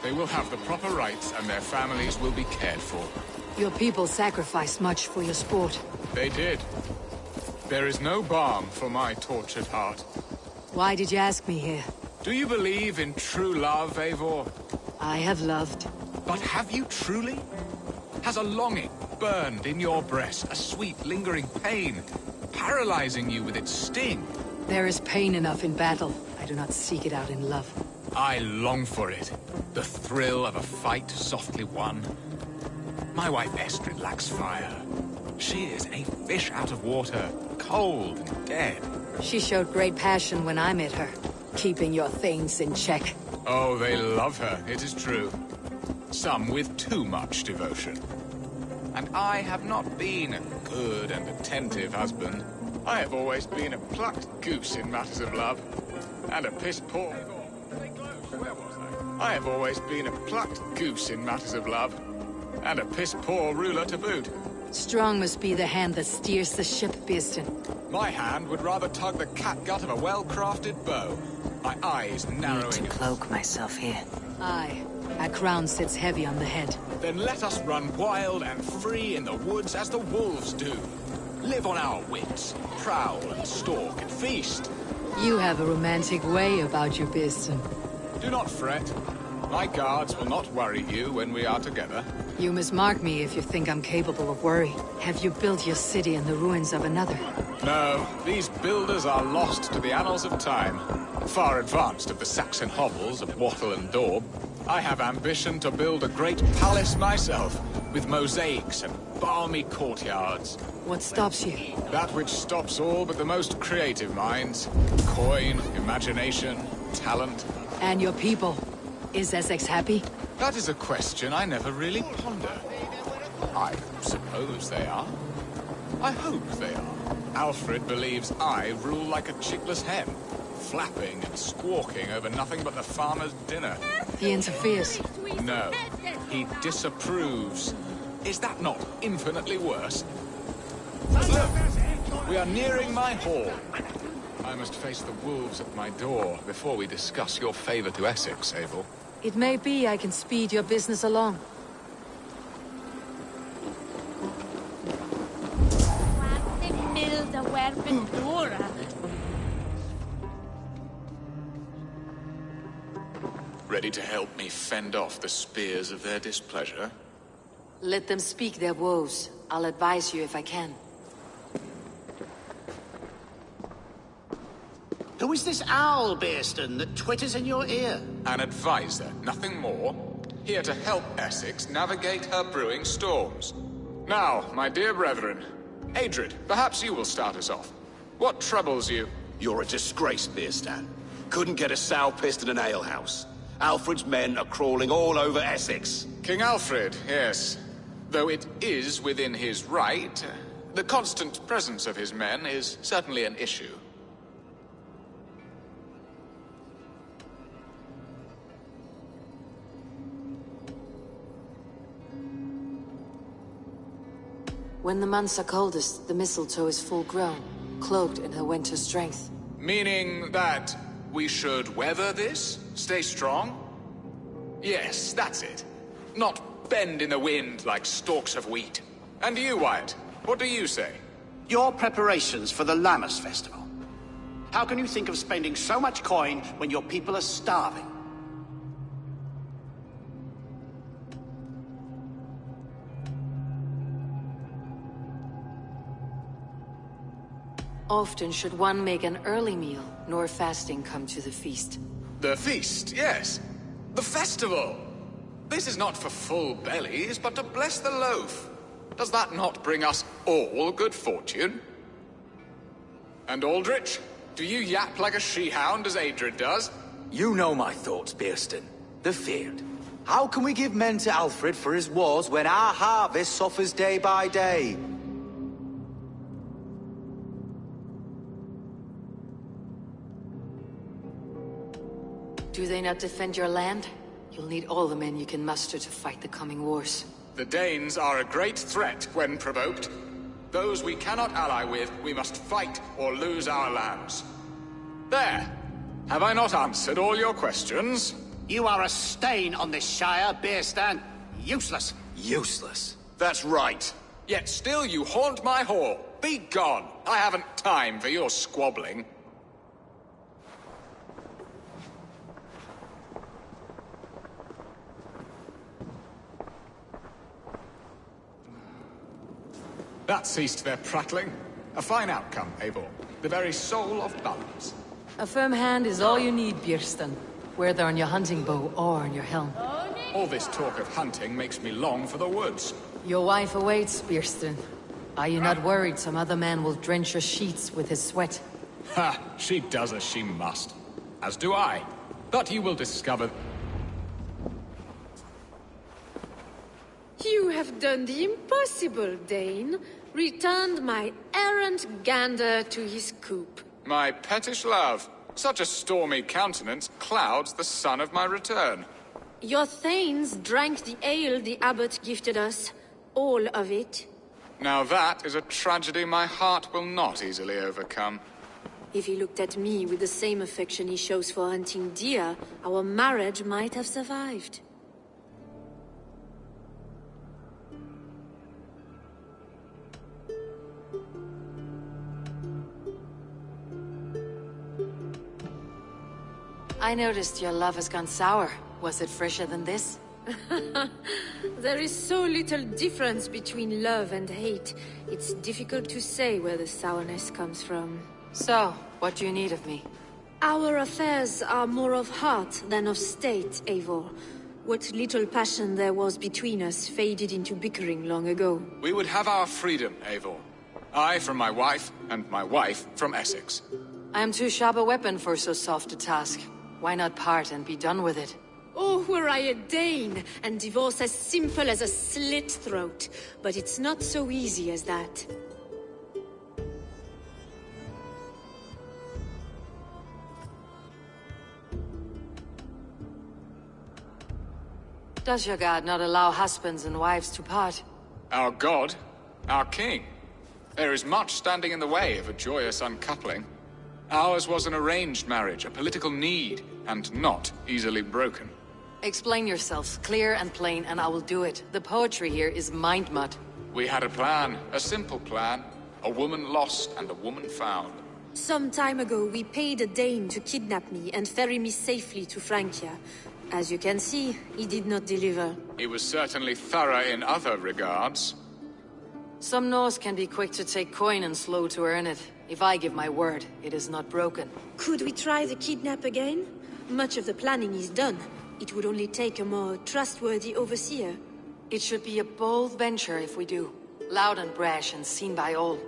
They will have the proper rights, and their families will be cared for. Your people sacrificed much for your sport. They did. There is no balm for my tortured heart. Why did you ask me here? Do you believe in true love, Eivor? I have loved. But have you truly? Has a longing burned in your breast, a sweet, lingering pain, paralyzing you with its sting? There is pain enough in battle. I do not seek it out in love. I long for it. The thrill of a fight softly won. My wife Estrid lacks fire. She is a fish out of water, cold and dead. She showed great passion when I met her, keeping your things in check. Oh, they love her, it is true. Some with too much devotion. And I have not been a good and attentive husband. I have always been a plucked goose in matters of love. And a piss-poor... Where was I? I have always been a plucked goose in matters of love. And a piss-poor ruler to boot. Strong must be the hand that steers the ship, Birsten. My hand would rather tug the catgut of a well-crafted bow. My eyes narrowing... Need to cloak myself here. Aye. A crown sits heavy on the head. Then let us run wild and free in the woods as the wolves do. Live on our wits, prowl and stalk and feast. You have a romantic way about you, Birsten. Do not fret. My guards will not worry you when we are together. You must mark me if you think I'm capable of worry. Have you built your city in the ruins of another? No, these builders are lost to the annals of time. Far advanced of the Saxon hovels of Wattle and Daub. I have ambition to build a great palace myself, with mosaics and balmy courtyards. What stops you? That which stops all but the most creative minds. Coin, imagination, talent. And your people? Is Essex happy? That is a question I never really ponder. I suppose they are. I hope they are. Alfred believes I rule like a chickless hen, flapping and squawking over nothing but the farmer's dinner. He interferes. No, he disapproves. Is that not infinitely worse? Look, we are nearing my hall. I must face the wolves at my door before we discuss your favor to Essex, Abel. It may be I can speed your business along. Ready to help me fend off the spears of their displeasure? Let them speak their woes. I'll advise you if I can. Who is this owl, Bearston, that twitters in your ear? An advisor, nothing more. Here to help Essex navigate her brewing storms. Now, my dear brethren, Adrid, perhaps you will start us off. What troubles you? You're a disgrace, Beerstan. Couldn't get a sow pissed in an alehouse. Alfred's men are crawling all over Essex. King Alfred, yes. Though it is within his right, the constant presence of his men is certainly an issue. When the months are coldest, the mistletoe is full grown, cloaked in her winter strength. Meaning that we should weather this? Stay strong? Yes, that's it. Not bend in the wind like stalks of wheat. And you, Wyatt, what do you say? Your preparations for the Lammas festival. How can you think of spending so much coin when your people are starving? Often should one make an early meal, nor fasting come to the feast. The feast, yes. The festival! This is not for full bellies, but to bless the loaf. Does that not bring us all good fortune? And Aldrich, do you yap like a she-hound as Adrid does? You know my thoughts, Bearston. The feared. How can we give men to Alfred for his wars when our harvest suffers day by day? Do they not defend your land? You'll need all the men you can muster to fight the coming wars. The Danes are a great threat when provoked. Those we cannot ally with, we must fight or lose our lands. There! Have I not answered all your questions? You are a stain on this Shire, Bearstan. Useless. Useless? That's right. Yet still you haunt my hall. Be gone! I haven't time for your squabbling. That ceased their prattling. A fine outcome, Eivor. The very soul of balance. A firm hand is all you need, Björsten. Whether on your hunting bow or on your helm. All this talk of hunting makes me long for the woods. Your wife awaits, Björsten. Are you not worried some other man will drench your sheets with his sweat? Ha! She does as she must. As do I. But you will discover... You have done the impossible, Dane. Returned my errant gander to his coop. My pettish love. Such a stormy countenance clouds the sun of my return. Your thanes drank the ale the abbot gifted us. All of it. Now that is a tragedy my heart will not easily overcome. If he looked at me with the same affection he shows for hunting deer, our marriage might have survived. I noticed your love has gone sour. Was it fresher than this? There is so little difference between love and hate. It's difficult to say where the sourness comes from. So, what do you need of me? Our affairs are more of heart than of state, Eivor. What little passion there was between us faded into bickering long ago. We would have our freedom, Eivor. I from my wife, and my wife from Essex. I am too sharp a weapon for so soft a task. Why not part and be done with it? Oh, were I a Dane, and divorce as simple as a slit throat. But it's not so easy as that. Does your god not allow husbands and wives to part? Our god? Our king? There is much standing in the way of a joyous uncoupling. Ours was an arranged marriage, a political need, and not easily broken. Explain yourselves, clear and plain, and I will do it. The poetry here is mind mud. We had a plan, a simple plan. A woman lost and a woman found. Some time ago, we paid a Dane to kidnap me and ferry me safely to Francia. As you can see, he did not deliver. He was certainly thorough in other regards. Some Norse can be quick to take coin and slow to earn it. If I give my word, it is not broken. Could we try the kidnap again? Much of the planning is done. It would only take a more trustworthy overseer. It should be a bold venture if we do. Loud and brash and seen by all.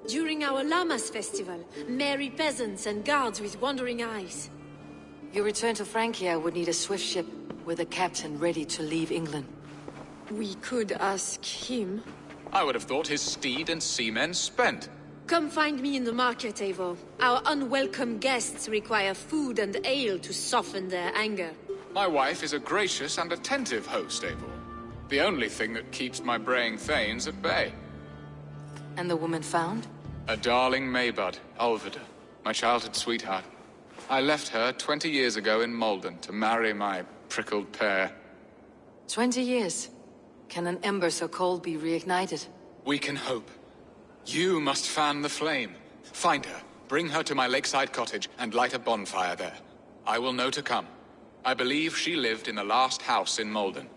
During our Llamas festival, merry peasants and guards with wandering eyes. Your return to Francia would need a swift ship, with a captain ready to leave England. We could ask him. I would have thought his steed and seamen spent. Come find me in the market, Eivor. Our unwelcome guests require food and ale to soften their anger. My wife is a gracious and attentive host, Eivor. The only thing that keeps my braying thanes at bay. And the woman found? A darling Maybud, Alvida, my childhood sweetheart. I left her 20 years ago in Malden to marry my prickled pear. 20 years? Can an ember so cold be reignited? We can hope. You must fan the flame. Find her, bring her to my lakeside cottage, and light a bonfire there. I will know to come. I believe she lived in the last house in Malden.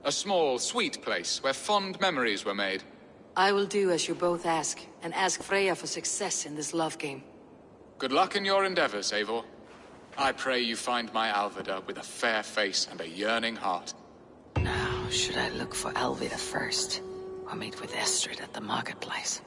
A small, sweet place where fond memories were made. I will do as you both ask, and ask Freya for success in this love game. Good luck in your endeavors, Eivor. I pray you find my Alvida with a fair face and a yearning heart. Now, should I look for Alvida first, or meet with Estrid at the marketplace?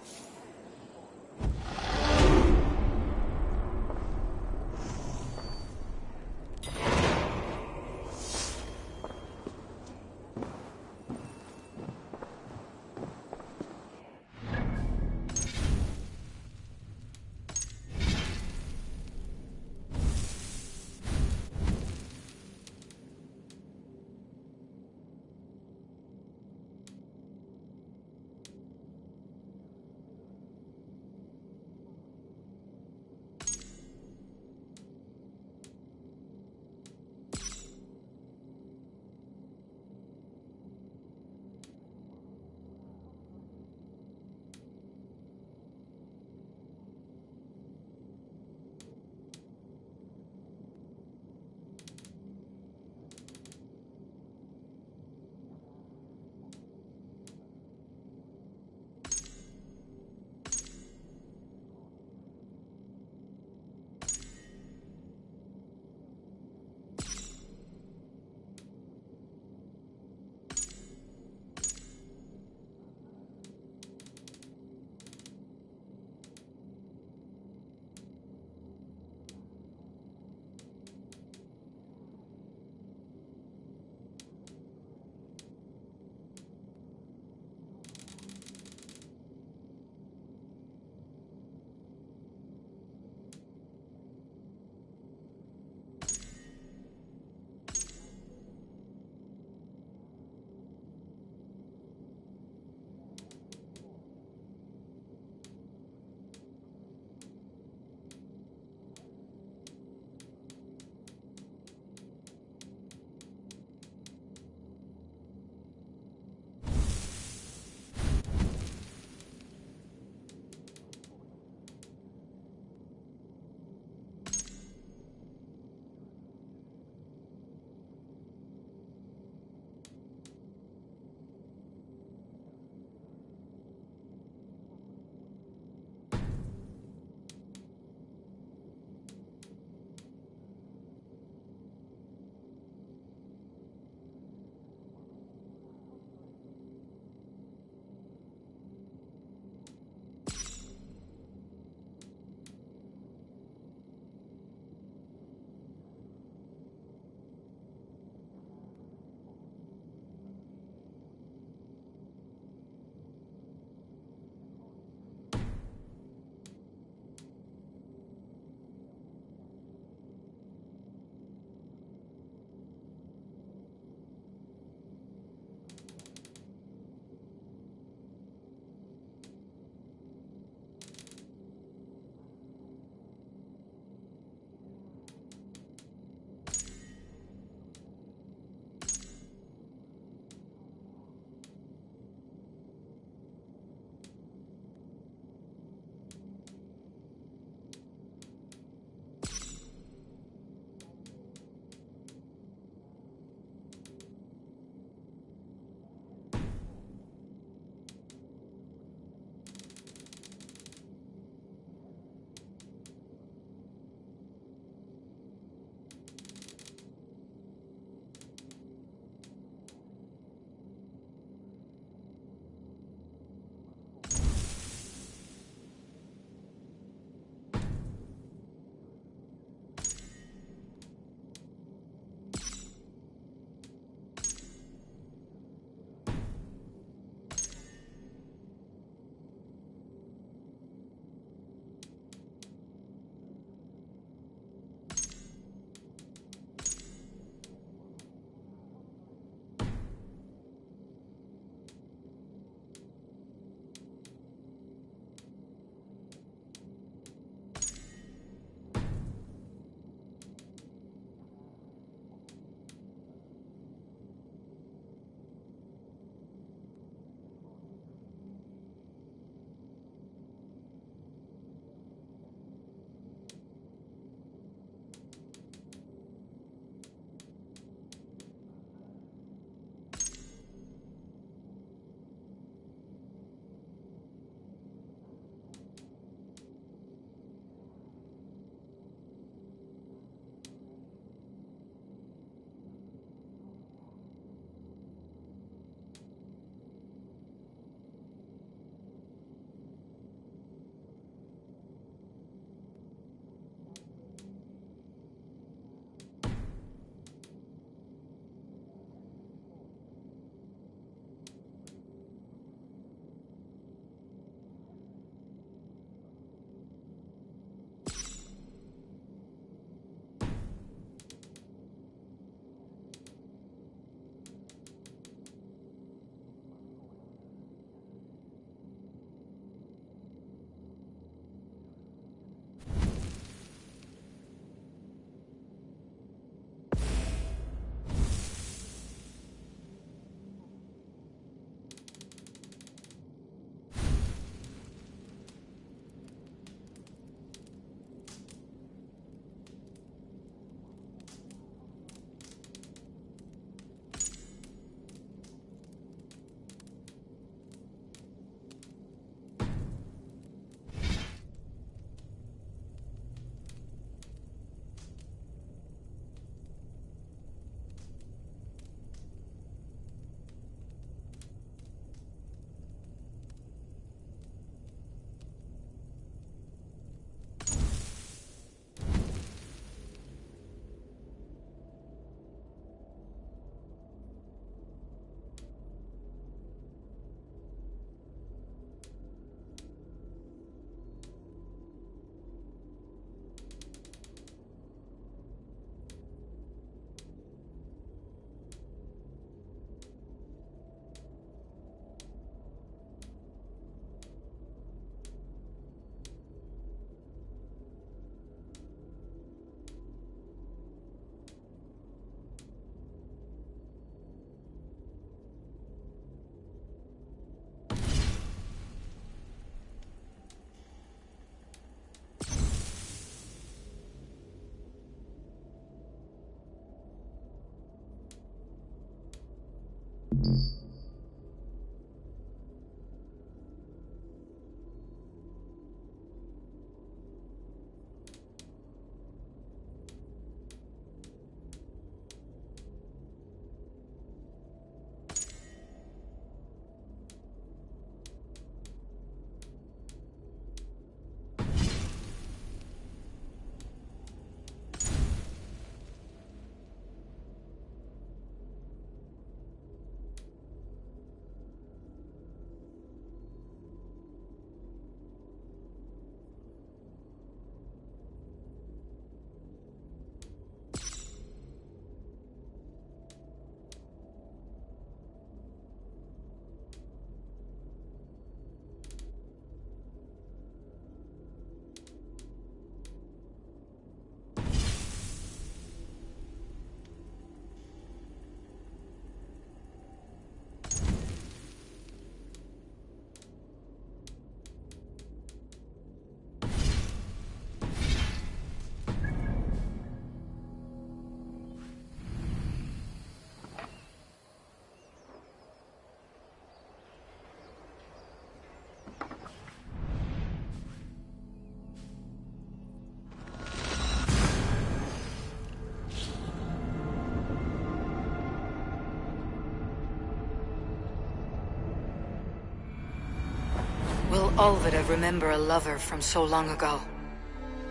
All that I remember a lover from so long ago.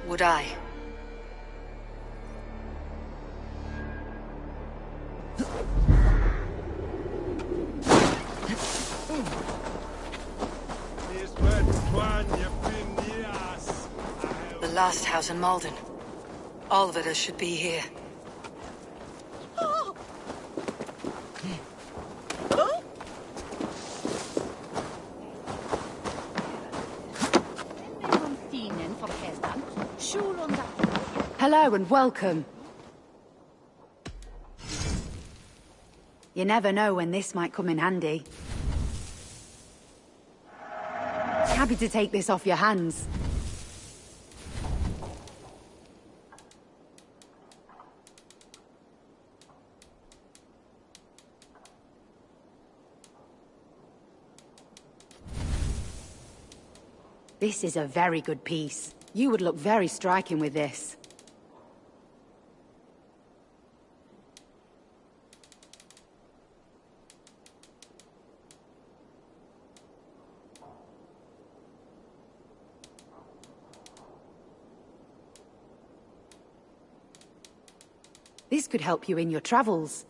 Would I? The last house in Malden. All of it should be here. Hello and welcome. You never know when this might come in handy. Happy to take this off your hands. This is a very good piece. You would look very striking with this. This could help you in your travels.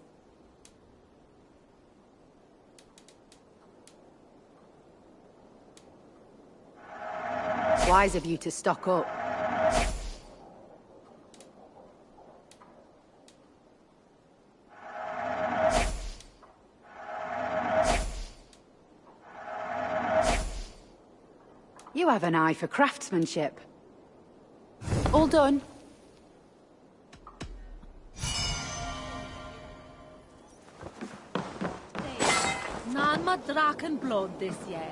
Wise of you to stock up. You have an eye for craftsmanship. All done. None maar draken blood this year.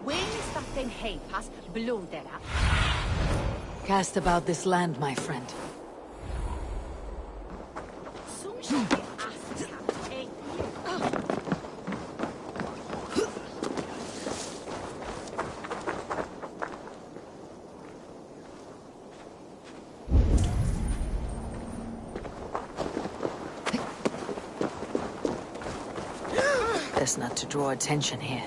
Where's that thing hay past below there? Cast about this land, my friend. Best not to draw attention here.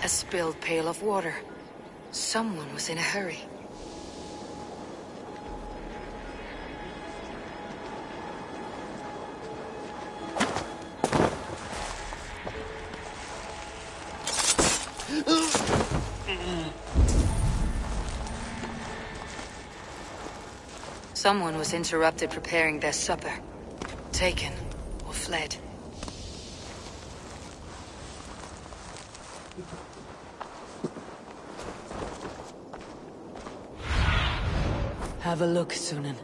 A spilled pail of water. Someone was in a hurry. Someone was interrupted preparing their supper. Taken or fled. Have a look, Sunan.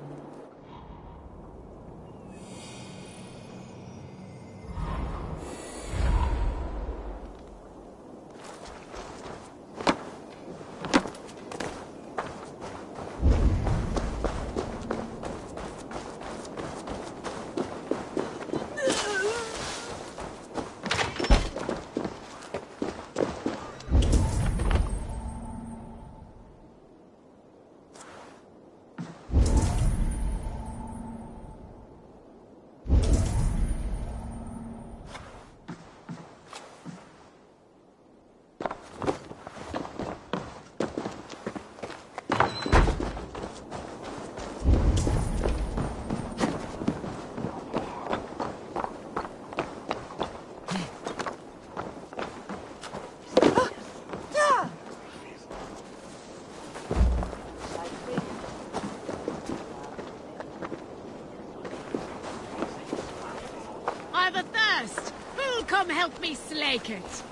I've a thirst. Who'll come help me slake it?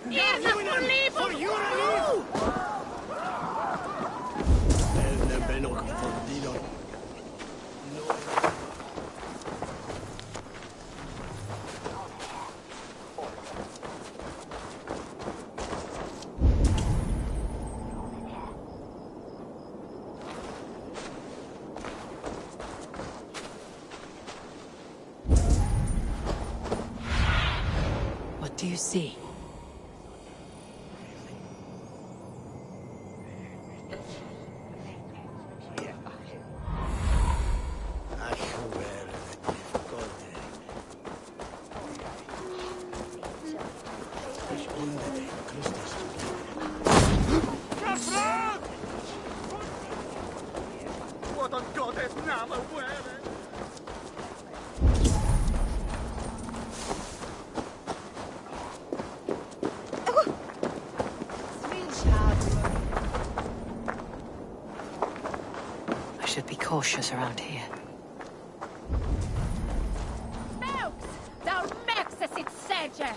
Here's a fully for you! you see? I should be cautious around here. Daar merkse sit sedje!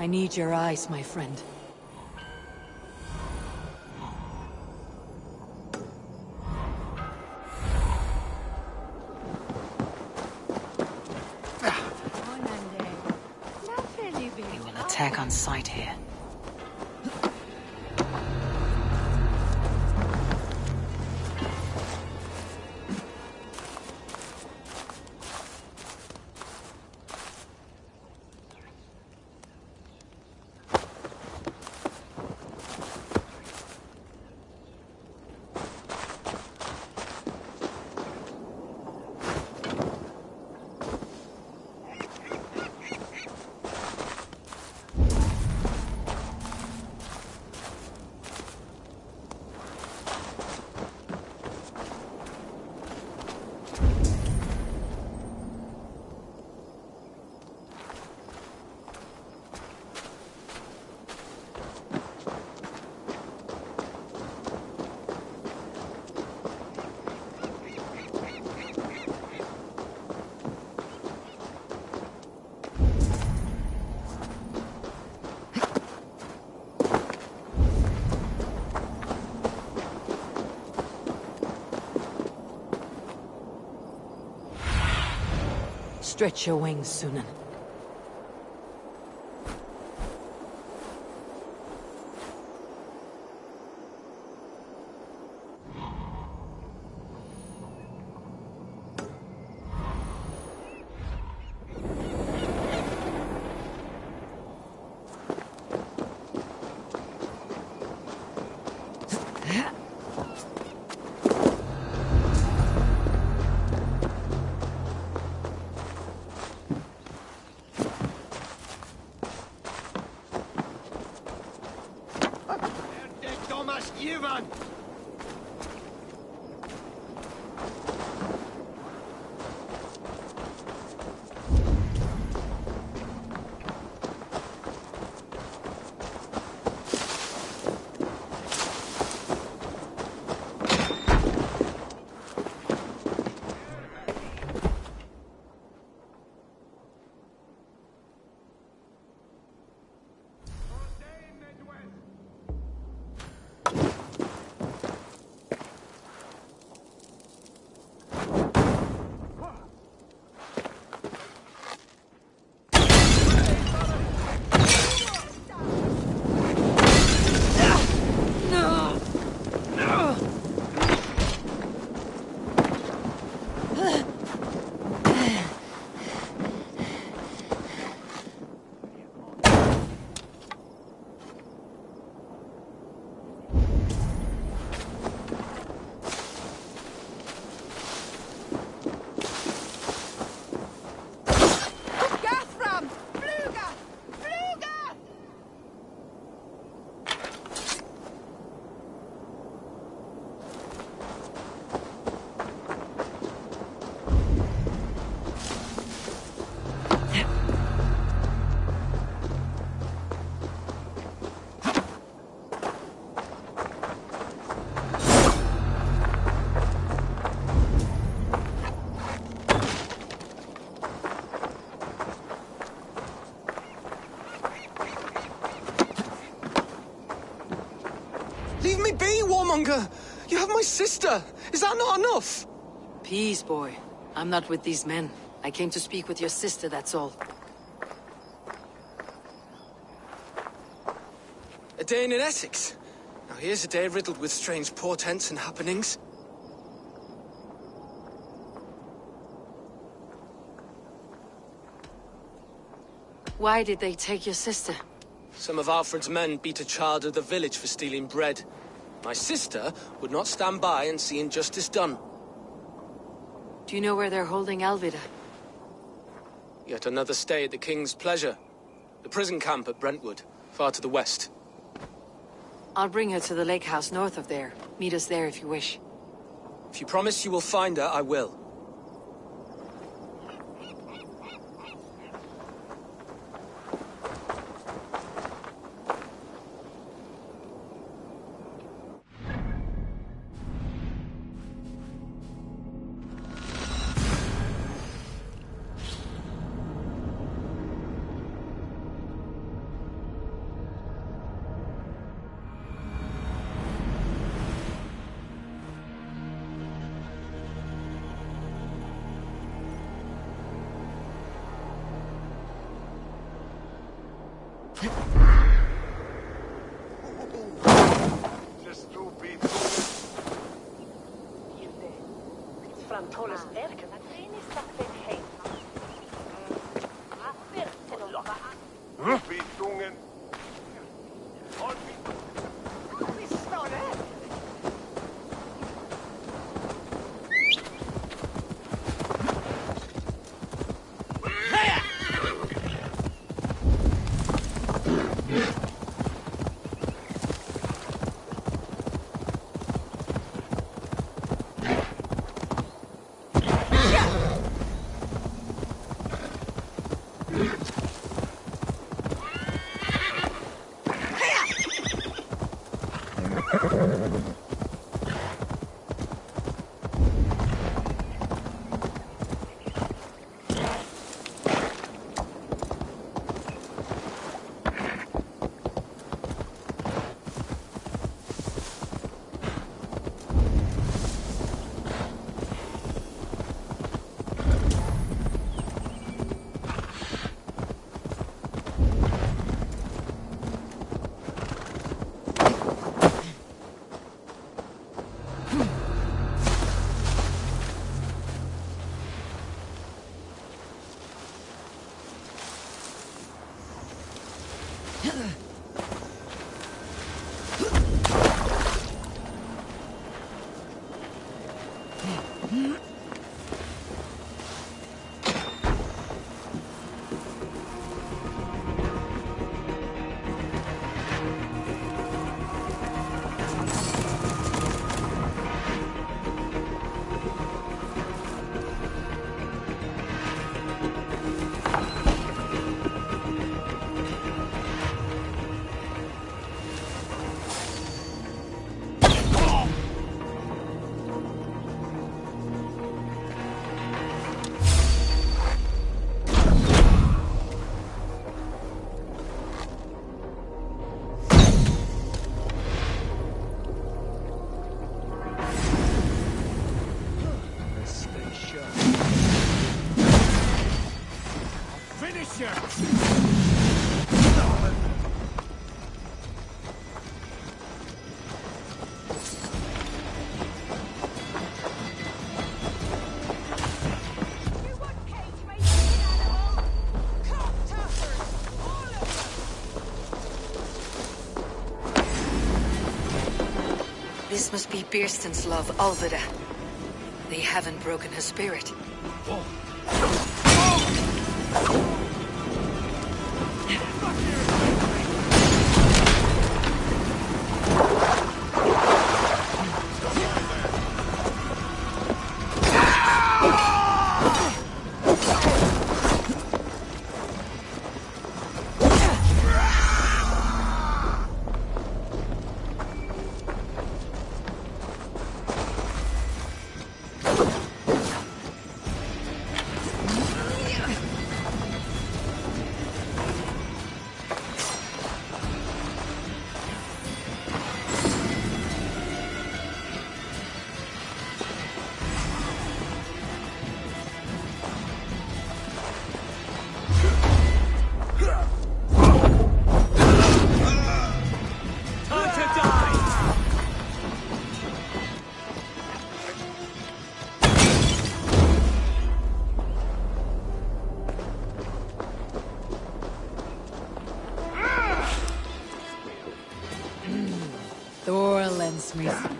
I need your eyes, my friend. We will attack on sight here. Stretch your wings, Sunan. whoremonger! You have my sister! Is that not enough? Peace, boy. I'm not with these men. I came to speak with your sister, that's all. A day in Essex. Now here's a day riddled with strange portents and happenings. Why did they take your sister? Some of Alfred's men beat a child of the village for stealing bread. My sister would not stand by and see injustice done. Do you know where they're holding Alvida? Yet another stay at the King's pleasure. The prison camp at Brentwood, far to the west. I'll bring her to the lake house north of there. Meet us there if you wish. If you promise you will find her, I will. This must be Beerston's love, Alvida. They haven't broken her spirit. Miss Mason.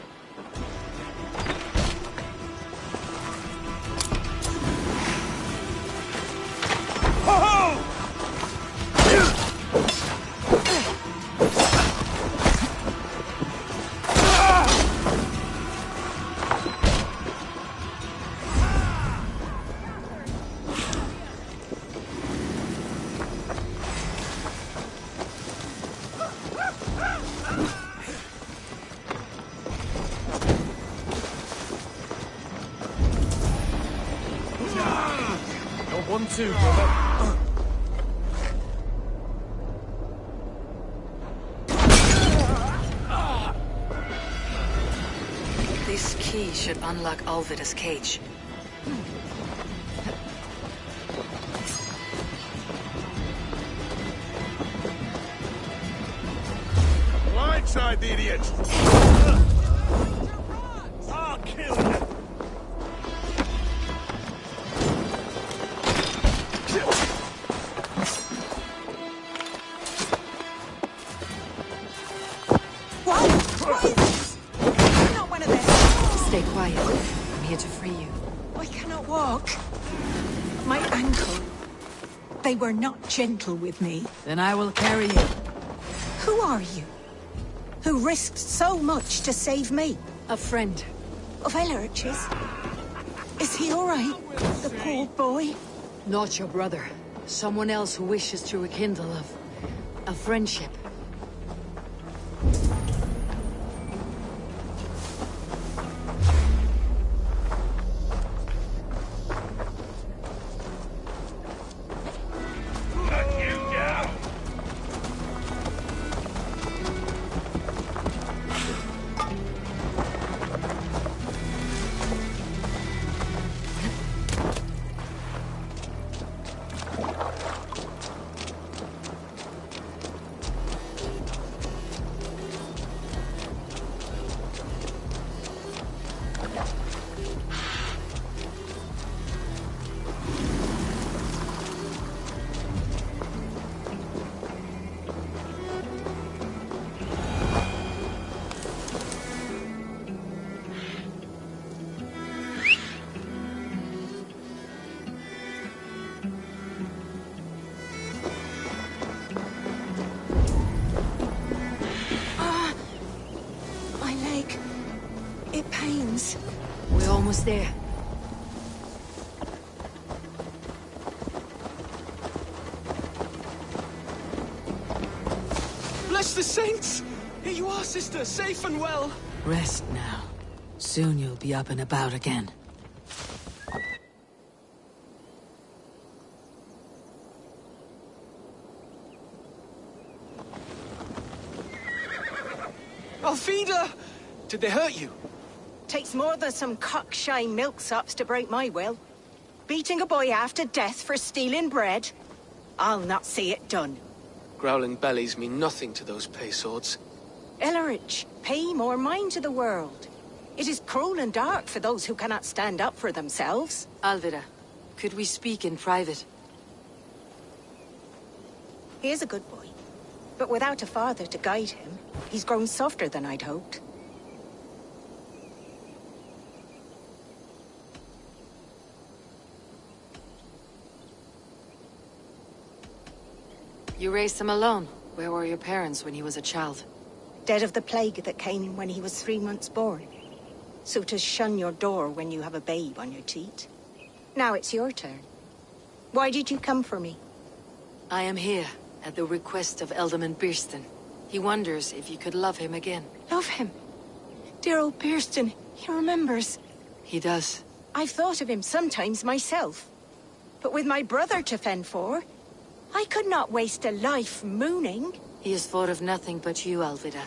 One, two, brother. This key should unlock Alvida's cage. Right side, the idiot! I'll kill you! Stay quiet. I'm here to free you. I cannot walk. My ankle. They were not gentle with me. Then I will carry you. Who are you? Who risked so much to save me? A friend. Of Elrich's? Is he all right? The poor boy? Not your brother. Someone else who wishes to rekindle a friendship. We're almost there. Bless the saints! Here you are, sister, safe and well. Rest now. Soon you'll be up and about again. Alfida! Did they hurt you? Takes more than some cockshy milksops to break my will. Beating a boy half to death for stealing bread? I'll not see it done. Growling bellies mean nothing to those pay swords. Ellerich, pay more mind to the world. It is cruel and dark for those who cannot stand up for themselves. Alvida, could we speak in private? He is a good boy, but without a father to guide him, he's grown softer than I'd hoped. You raised him alone. Where were your parents when he was a child? Dead of the plague that came when he was 3 months born. So to shun your door when you have a babe on your teat. Now it's your turn. Why did you come for me? I am here, at the request of Alderman Birston. He wonders if you could love him again. Love him? Dear old Birston, he remembers. He does. I've thought of him sometimes myself. But with my brother to fend for, I could not waste a life mooning. He has thought of nothing but you, Alvida.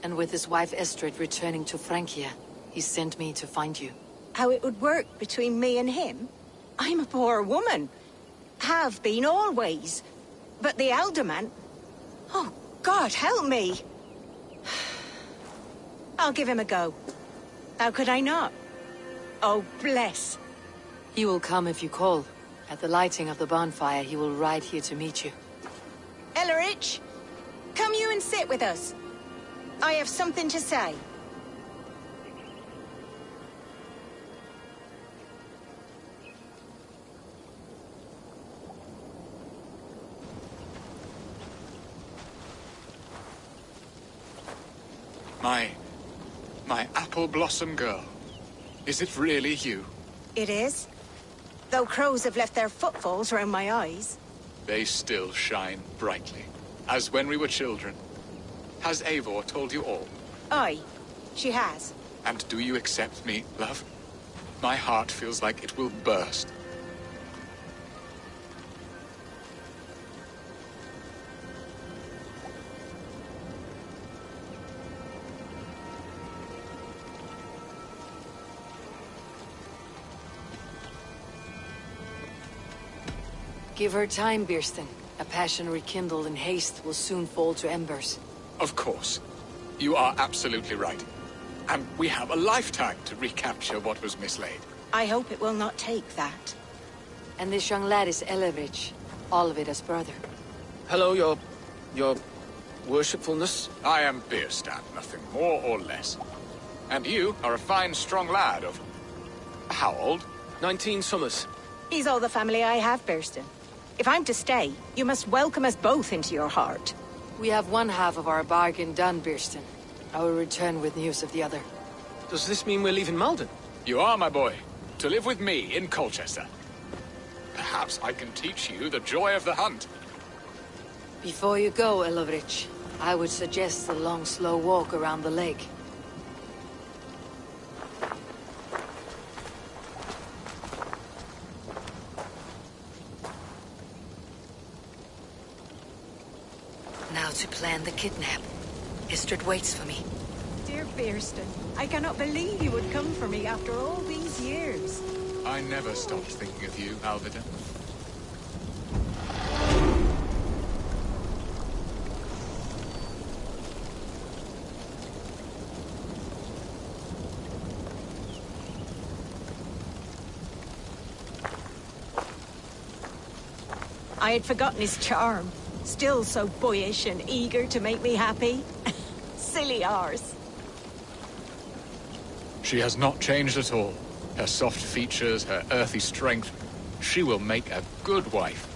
And with his wife Estrid returning to Francia, he sent me to find you. How it would work between me and him? I'm a poor woman. Have been always. But the alderman... Oh, God, help me! I'll give him a go. How could I not? Oh, bless. He will come if you call. At the lighting of the bonfire, he will ride here to meet you. Ellerich, come you and sit with us. I have something to say. My apple blossom girl. Is it really you? It is. Though crows have left their footfalls around my eyes. They still shine brightly, as when we were children. Has Eivor told you all? Aye, she has. And do you accept me, love? My heart feels like it will burst. Give her time, Birston. A passion rekindled in haste will soon fall to embers. Of course. You are absolutely right. And we have a lifetime to recapture what was mislaid. I hope it will not take that. And this young lad is Elevrich, Olvida's brother. Hello, your worshipfulness. I am Birstan, nothing more or less. And you are a fine, strong lad of... how old? 19 summers. He's all the family I have, Birston. If I'm to stay, you must welcome us both into your heart. We have one half of our bargain done, Birston. I will return with news of the other. Does this mean we're leaving Malden? You are, my boy. To live with me in Colchester. Perhaps I can teach you the joy of the hunt. Before you go, Elevrich, I would suggest a long, slow walk around the lake. Now to plan the kidnap. Istrid waits for me. Dear Birston, I cannot believe you would come for me after all these years. I never stopped thinking of you, Alvida. I had forgotten his charm. Still so boyish and eager to make me happy. Silly arse. She has not changed at all. Her soft features, her earthy strength. She will make a good wife.